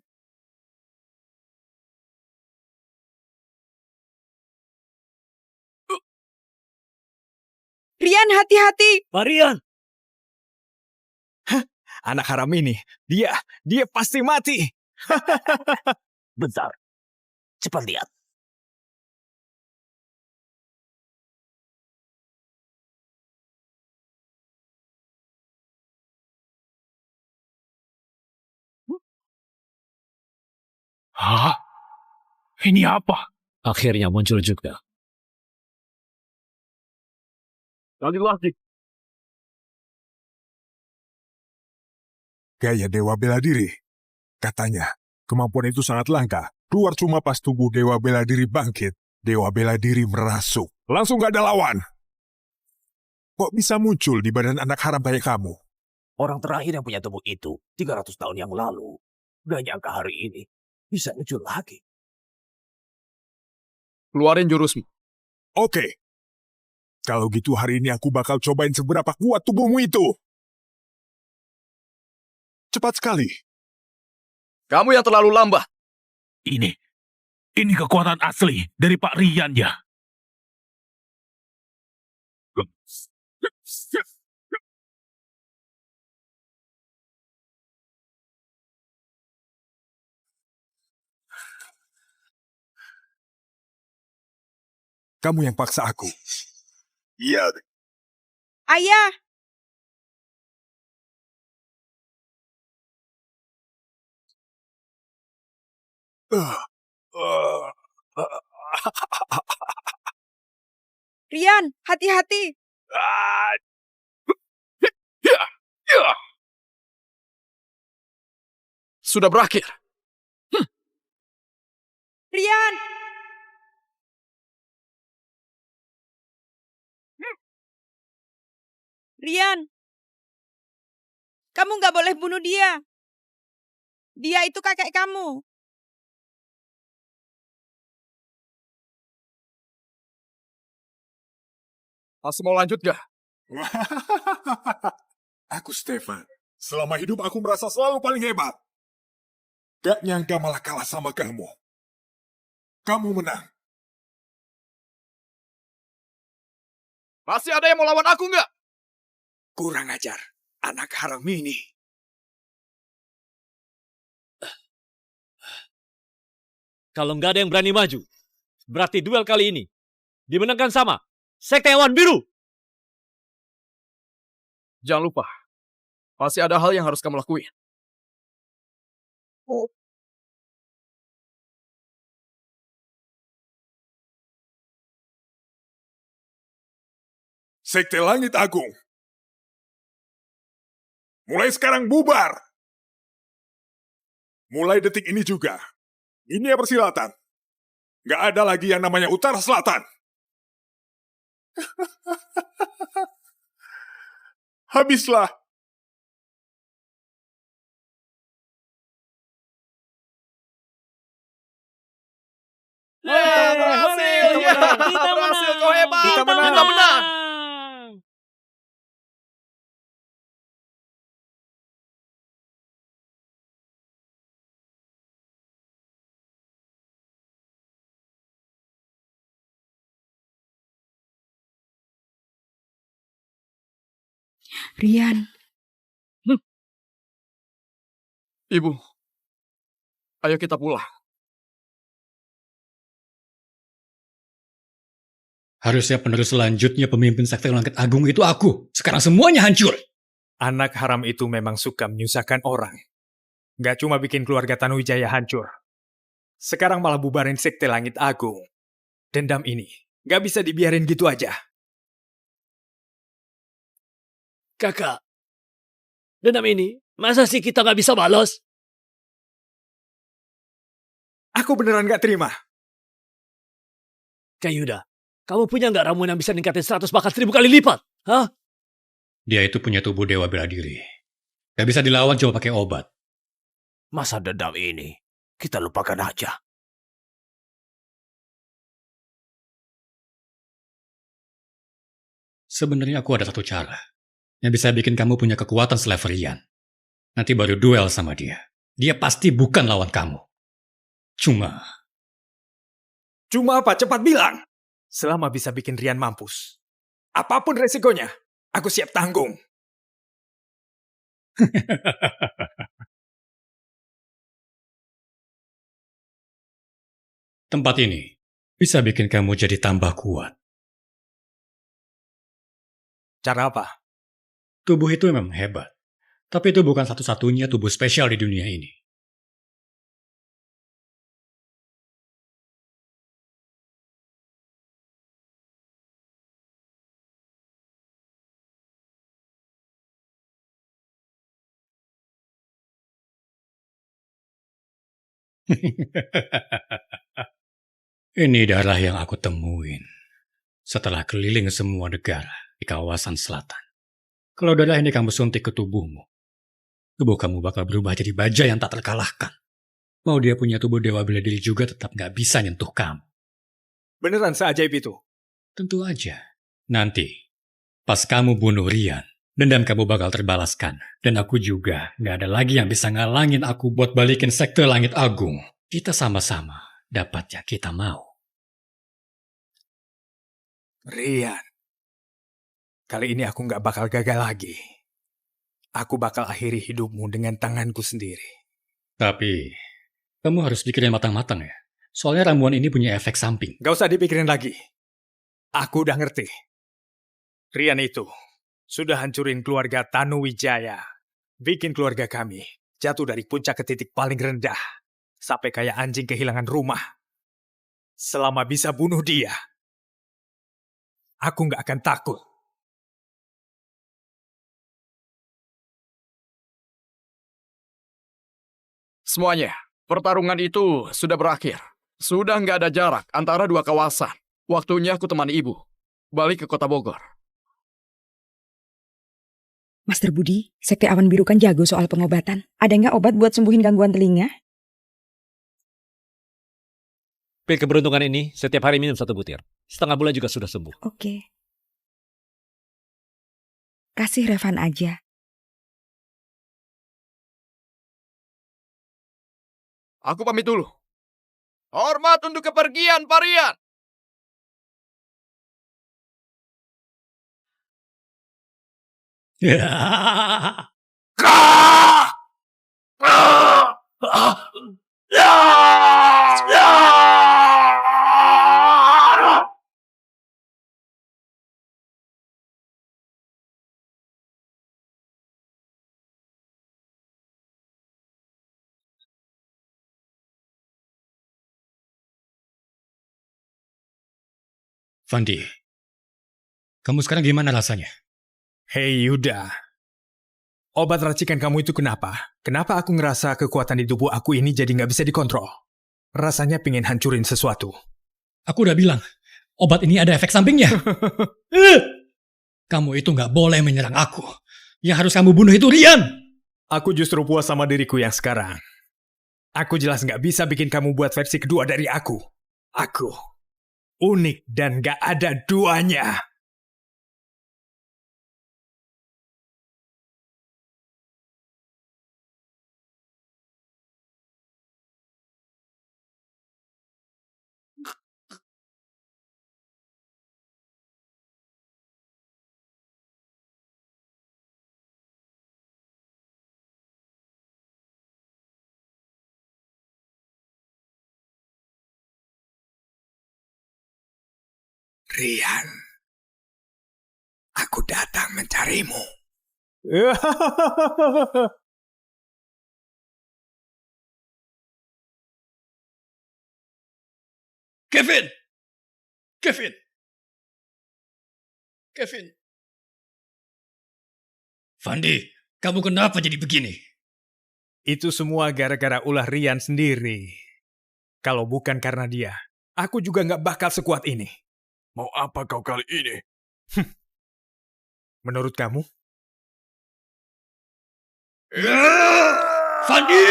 Rian, hati-hati. Pak Rian! Anak haram ini, dia pasti mati. Bentar. Cepat lihat. Hah? Ini apa? Akhirnya muncul juga. Lagi. Gaya dewa bela diri. Katanya, kemampuan itu sangat langka. Keluar cuma pas tubuh dewa bela diri bangkit. Dewa bela diri merasuk. Langsung gak ada lawan. Kok bisa muncul di badan anak haram kayak kamu? Orang terakhir yang punya tubuh itu 300 tahun yang lalu. Gak nyangka hari ini bisa muncul lagi. Keluarin jurusmu. Oke. Kalau gitu hari ini aku bakal cobain seberapa kuat tubuhmu itu. Cepat sekali. Kamu yang terlalu lambat. Ini kekuatan asli dari Pak Rian ya. Kamu yang paksa aku. Iya. Ayah. Rian, hati-hati. Sudah berakhir. Rian. Rian. Kamu nggak boleh bunuh dia. Dia itu kakek kamu. Masih mau lanjut gak? Aku Stefan. Selama hidup aku merasa selalu paling hebat. Gak nyangka malah kalah sama kamu. Kamu menang. Masih ada yang mau lawan aku nggak? Kurang ajar. Anak haram ini. Kalau nggak ada yang berani maju, berarti duel kali ini dimenangkan sama Sekte Awan Biru. Jangan lupa, masih ada hal yang harus kamu lakuin. Sekte Langit Agung. Mulai sekarang bubar. Mulai detik ini juga. Ini ya persilatan. Gak ada lagi yang namanya Utara Selatan. Habislah. Kita Berhasil, kau hebat. Kita Kita menang. Rian, Ibu, ayo kita pulang. Harusnya penerus selanjutnya pemimpin sekte langit agung itu aku. Sekarang semuanya hancur. Anak haram itu memang suka menyusahkan orang. Gak cuma bikin keluarga Tanuwijaya hancur. Sekarang malah bubarin sekte langit agung. Dendam ini gak bisa dibiarin gitu aja. Kakak, dendam ini masa sih kita gak bisa balas? Aku beneran gak terima. Kak Yuda, kamu punya nggak ramuan yang bisa ningkatin 100 bakat 1000 kali lipat? Hah? Dia itu punya tubuh dewa bela diri. Gak bisa dilawan cuma pakai obat. Masa dendam ini kita lupakan aja. Sebenarnya aku ada satu cara yang bisa bikin kamu punya kekuatan selevel Rian. Nanti baru duel sama dia. Dia pasti bukan lawan kamu. Cuma apa? Cepat bilang. Selama bisa bikin Rian mampus. Apapun resikonya, aku siap tanggung. tempat ini bisa bikin kamu jadi tambah kuat. Cara apa? Tubuh itu memang hebat. Tapi itu bukan satu-satunya tubuh spesial di dunia ini. Ini darah yang aku temuin setelah keliling semua negara di kawasan selatan. Kalau darah ini kamu suntik ke tubuhmu, tubuh kamu bakal berubah jadi baja yang tak terkalahkan. Mau dia punya tubuh dewa bela diri juga tetap gak bisa nyentuh kamu. Beneran seajaib itu? Tentu aja. Nanti, pas kamu bunuh Rian, dendam kamu bakal terbalaskan. Dan aku juga gak ada lagi yang bisa ngalangin aku buat balikin sekte langit agung. Kita sama-sama dapat yang kita mau. Rian, kali ini aku gak bakal gagal lagi. Aku bakal akhiri hidupmu dengan tanganku sendiri. Tapi, kamu harus pikirin matang-matang ya. Soalnya ramuan ini punya efek samping. Gak usah dipikirin lagi. Aku udah ngerti. Rian itu sudah hancurin keluarga Tanuwijaya. Bikin keluarga kami jatuh dari puncak ke titik paling rendah. Sampai kayak anjing kehilangan rumah. Selama bisa bunuh dia, aku gak akan takut. Semuanya, pertarungan itu sudah berakhir. Sudah nggak ada jarak antara dua kawasan. Waktunya aku temani ibu. Balik ke kota Bogor. Master Budi, Sekte Awan Biru kan jago soal pengobatan. Ada nggak obat buat sembuhin gangguan telinga? Pil keberuntungan ini setiap hari minum 1 butir. Setengah bulan juga sudah sembuh. Oke. Kasih Revan aja. Aku pamit dulu. Hormat untuk kepergian, Parian. Fandi, kamu sekarang gimana rasanya? Hei Yuda, obat racikan kamu itu kenapa? Kenapa aku ngerasa kekuatan di tubuh aku ini jadi nggak bisa dikontrol? Rasanya pengen hancurin sesuatu. Aku udah bilang, obat ini ada efek sampingnya. Kamu itu nggak boleh menyerang aku. Yang harus kamu bunuh itu Rian. Aku justru puas sama diriku yang sekarang. Aku jelas nggak bisa bikin kamu buat versi kedua dari aku. unik dan gak ada duanya. Rian, aku datang mencarimu. Kevin! Kevin! Kevin! Fandi, kamu kenapa jadi begini? Itu semua gara-gara ulah Rian sendiri. Kalau bukan karena dia, aku juga gak bakal sekuat ini. Mau apa kau kali ini? Menurut kamu? Fandi!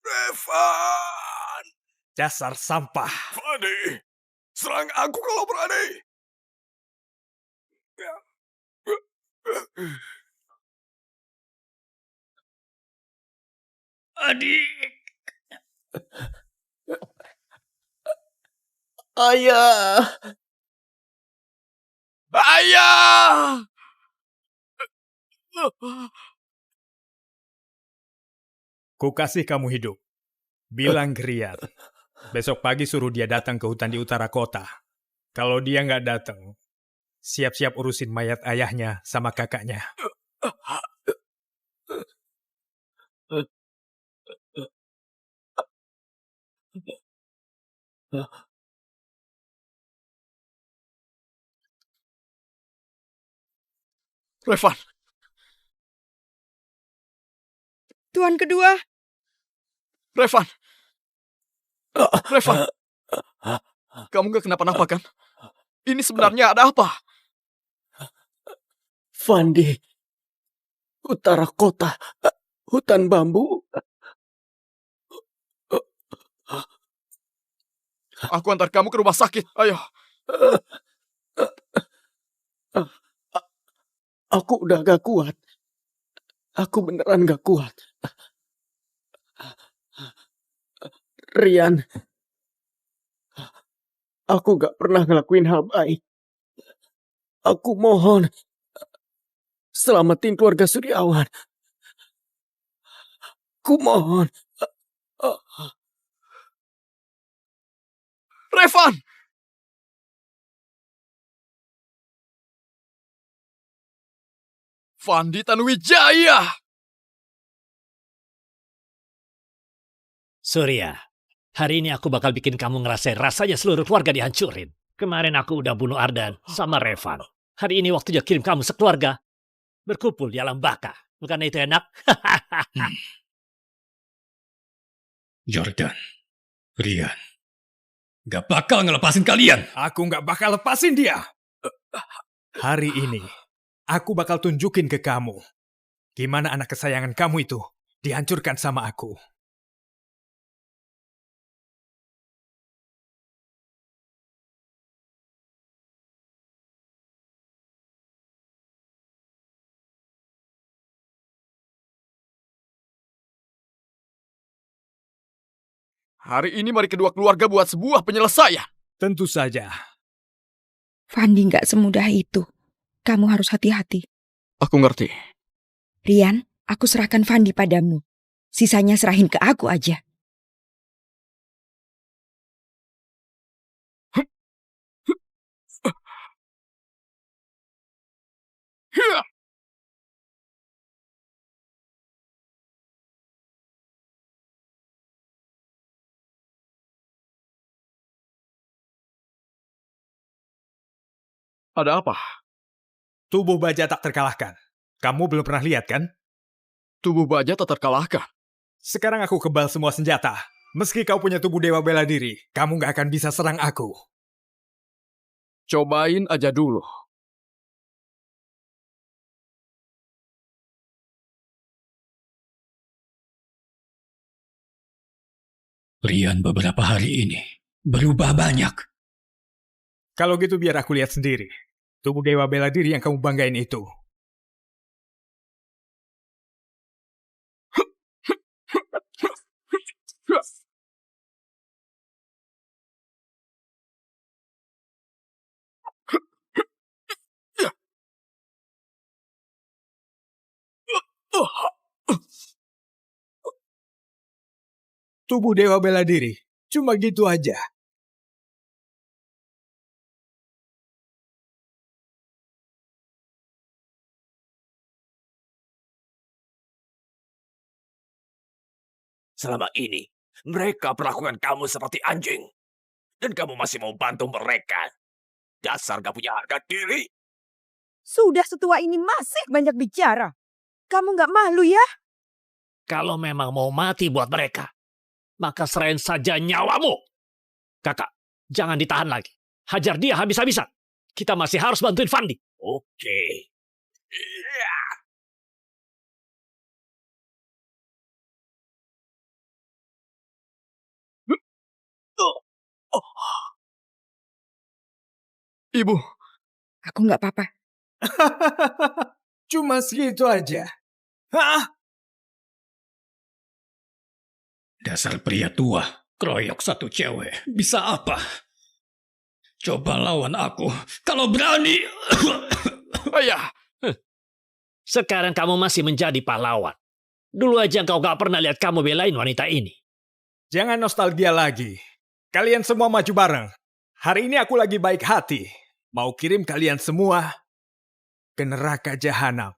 Revan! Dasar sampah. Fandi! Serang aku kalau berani! Adik! Ayah! Ayah! Ku kasih kamu hidup. Bilang ke Rian. Besok pagi suruh dia datang ke hutan di utara kota. Kalau dia nggak datang, siap-siap urusin mayat ayahnya sama kakaknya. Revan, Tuan kedua. Revan. Revan. Kamu gak kenapa-napa kan? Ini sebenarnya ada apa? Fandi. Utara kota. Hutan bambu. Aku antar kamu ke rumah sakit. Ayo. Aku udah gak kuat. Aku beneran gak kuat. Rian. Aku gak pernah ngelakuin hal baik. Aku mohon. Selamatin keluarga Suryawan. Aku mohon. Revan! Fandi Tanuwijaya! Surya, hari ini aku bakal bikin kamu ngerasain rasanya seluruh keluarga dihancurin. Kemarin aku udah bunuh Ardan sama Revan. Hari ini waktunya kirim kamu sekeluarga berkumpul di alam baka. Bukan itu enak? Jordan, Rian, gak bakal ngelepasin kalian. Aku gak bakal lepasin dia. Hari ini, aku bakal tunjukin ke kamu gimana anak kesayangan kamu itu dihancurkan sama aku. Hari ini mari kedua keluarga buat sebuah penyelesaian. Tentu saja. Fandi nggak semudah itu. Kamu harus hati-hati. Aku ngerti. Rian, aku serahkan Fandi padamu. Sisanya serahin ke aku aja. Ada apa? Tubuh baja tak terkalahkan. Kamu belum pernah lihat kan? Tubuh baja tak terkalahkan. Sekarang aku kebal semua senjata. Meski kau punya tubuh dewa bela diri, kamu gak akan bisa serang aku. Cobain aja dulu. Rian beberapa hari ini berubah banyak. Kalau gitu biar aku lihat sendiri. Tubuh dewa bela diri yang kamu banggain itu. Tubuh dewa bela diri. Cuma gitu aja. Selama ini, mereka perlakukan kamu seperti anjing. Dan kamu masih mau bantu mereka. Dasar gak punya harga diri. Sudah setua ini masih banyak bicara. Kamu nggak malu ya? Kalau memang mau mati buat mereka, maka serahin saja nyawamu. Kakak, jangan ditahan lagi. Hajar dia habis-habisan. Kita masih harus bantuin Fandi. Oke. Ibu. Aku nggak apa-apa. Cuma segitu aja. Hah? Dasar pria tua, keroyok satu cewek. Bisa apa? Coba lawan aku. Kalau berani. Ayah. Sekarang kamu masih menjadi pahlawan. Dulu aja kau gak pernah lihat kamu belain wanita ini. Jangan nostalgia lagi. Kalian semua maju bareng. Hari ini aku lagi baik hati. Mau kirim kalian semua ke neraka jahanam.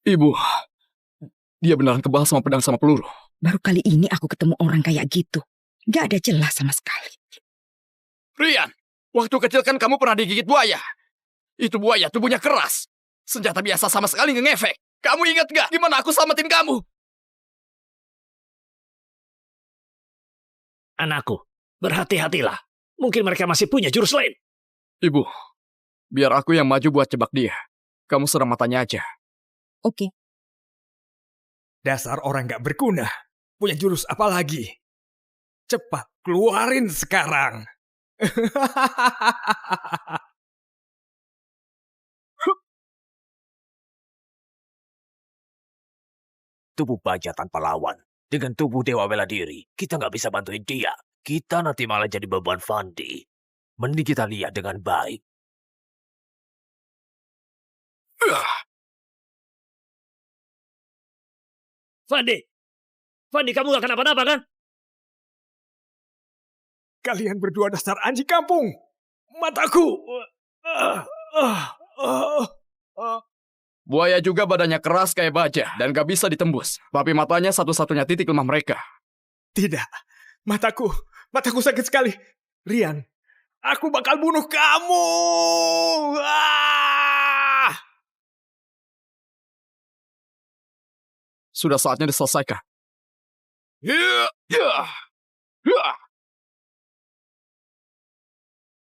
Ibu, dia beneran kebal sama pedang sama peluru. Baru kali ini aku ketemu orang kayak gitu. Gak ada jelas sama sekali. Rian, waktu kecil kan kamu pernah digigit buaya. Itu buaya tubuhnya keras. Senjata biasa sama sekali nggak ngefek. Kamu ingat gak gimana aku selamatin kamu? Anakku, berhati-hatilah. Mungkin mereka masih punya jurus lain. Ibu, biar aku yang maju buat jebak dia. Kamu serang matanya aja. Oke. Dasar orang gak berguna. Punya jurus apa lagi? Cepat, keluarin sekarang. Tubuh baja tanpa lawan. Dengan tubuh dewa bela diri, kita nggak bisa bantuin dia. Kita nanti malah jadi beban Fandi. Mending kita lihat dengan baik. Fandi, kamu gak kenapa-napa kan? Kalian berdua dasar anjing kampung. Mataku. Buaya juga badannya keras kayak baja dan gak bisa ditembus. Tapi matanya satu-satunya titik lemah mereka. Tidak. Mataku sakit sekali. Rian, aku bakal bunuh kamu. Sudah saatnya diselesaikan.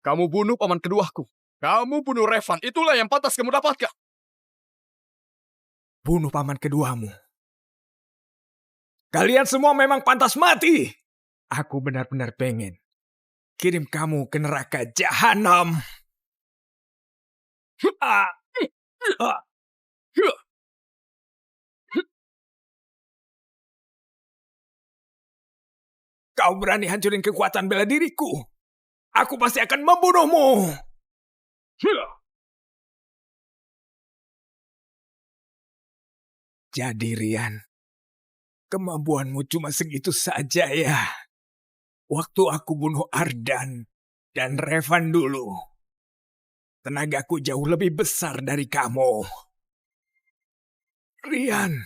Kamu bunuh paman keduaku. Kamu bunuh Revan. Itulah yang pantas kamu dapatkan. Bunuh paman keduamu. Kalian semua memang pantas mati. Aku benar-benar pengen kirim kamu ke neraka jahanam. Kau berani hancurin kekuatan bela diriku? Aku pasti akan membunuhmu. Jadi Rian, kemampuanmu cuma segitu saja ya. Waktu aku bunuh Ardan dan Revan dulu, tenagaku jauh lebih besar dari kamu. Rian,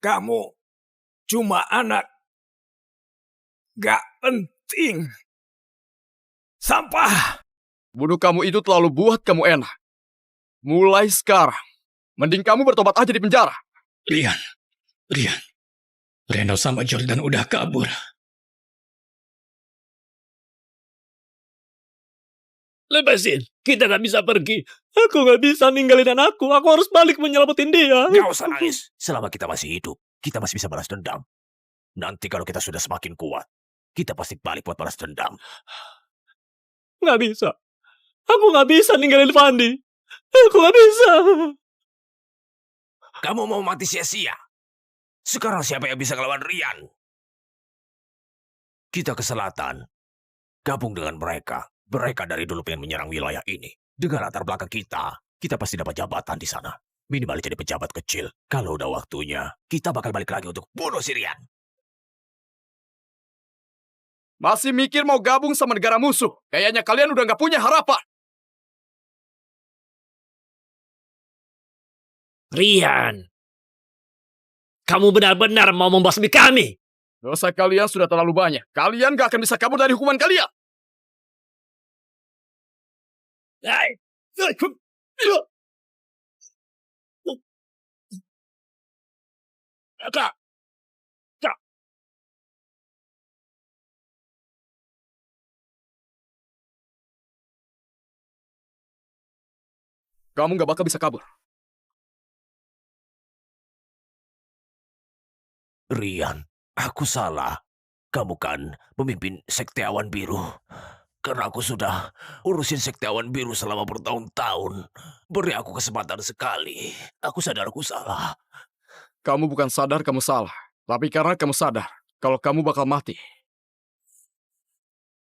kamu cuma anak Gak penting. Sampah. Bunuh kamu itu terlalu buat kamu enak. Mulai sekarang, mending kamu bertobat aja di penjara. Rian. Reno sama Jordan udah kabur. Lepasin, kita gak bisa pergi. Aku gak bisa ninggalin anakku. Aku harus balik menyelamatin dia. Gak usah nangis. Selama kita masih hidup, kita masih bisa balas dendam. Nanti kalau kita sudah semakin kuat, kita pasti balik buat balas dendam. Gak bisa. Aku gak bisa ninggalin Fandi. Aku gak bisa. Kamu mau mati sia-sia? Sekarang siapa yang bisa ngelawan Rian? Kita ke selatan. Gabung dengan mereka. Mereka dari dulu pengen menyerang wilayah ini. Dengan latar belakang kita pasti dapat jabatan di sana. Minimal jadi pejabat kecil. Kalau udah waktunya, kita bakal balik lagi untuk bunuh si Rian. Masih mikir mau gabung sama negara musuh? Kayaknya kalian udah gak punya harapan. Rian, kamu benar-benar mau membasmi kami? Dosa kalian sudah terlalu banyak. Kalian gak akan bisa kabur dari hukuman kalian. Kamu gak bakal bisa kabur. Rian, aku salah. Kamu kan pemimpin Sekte Awan Biru. Karena aku sudah urusin Sekte Awan Biru selama bertahun-tahun. Beri aku kesempatan sekali. Aku sadar aku salah. Kamu bukan sadar kamu salah. Tapi karena kamu sadar kalau kamu bakal mati.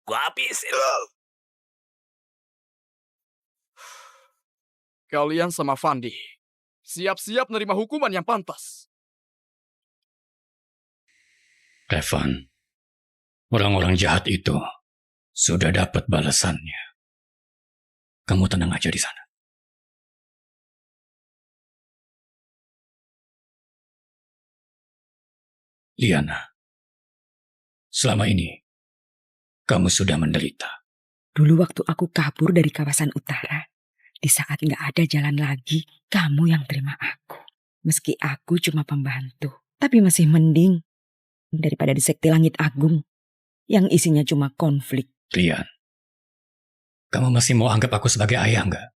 Gua habisin lo. Kalian sama Fandi, siap-siap menerima hukuman yang pantas. Revan, orang-orang jahat itu sudah dapat balasannya. Kamu tenang aja di sana. Liana, selama ini kamu sudah menderita. Dulu waktu aku kabur dari kawasan utara, di saat nggak ada jalan lagi, kamu yang terima aku. Meski aku cuma pembantu, tapi masih mending daripada di Sekte Langit Agung yang isinya cuma konflik. Rian, kamu masih mau anggap aku sebagai ayah nggak?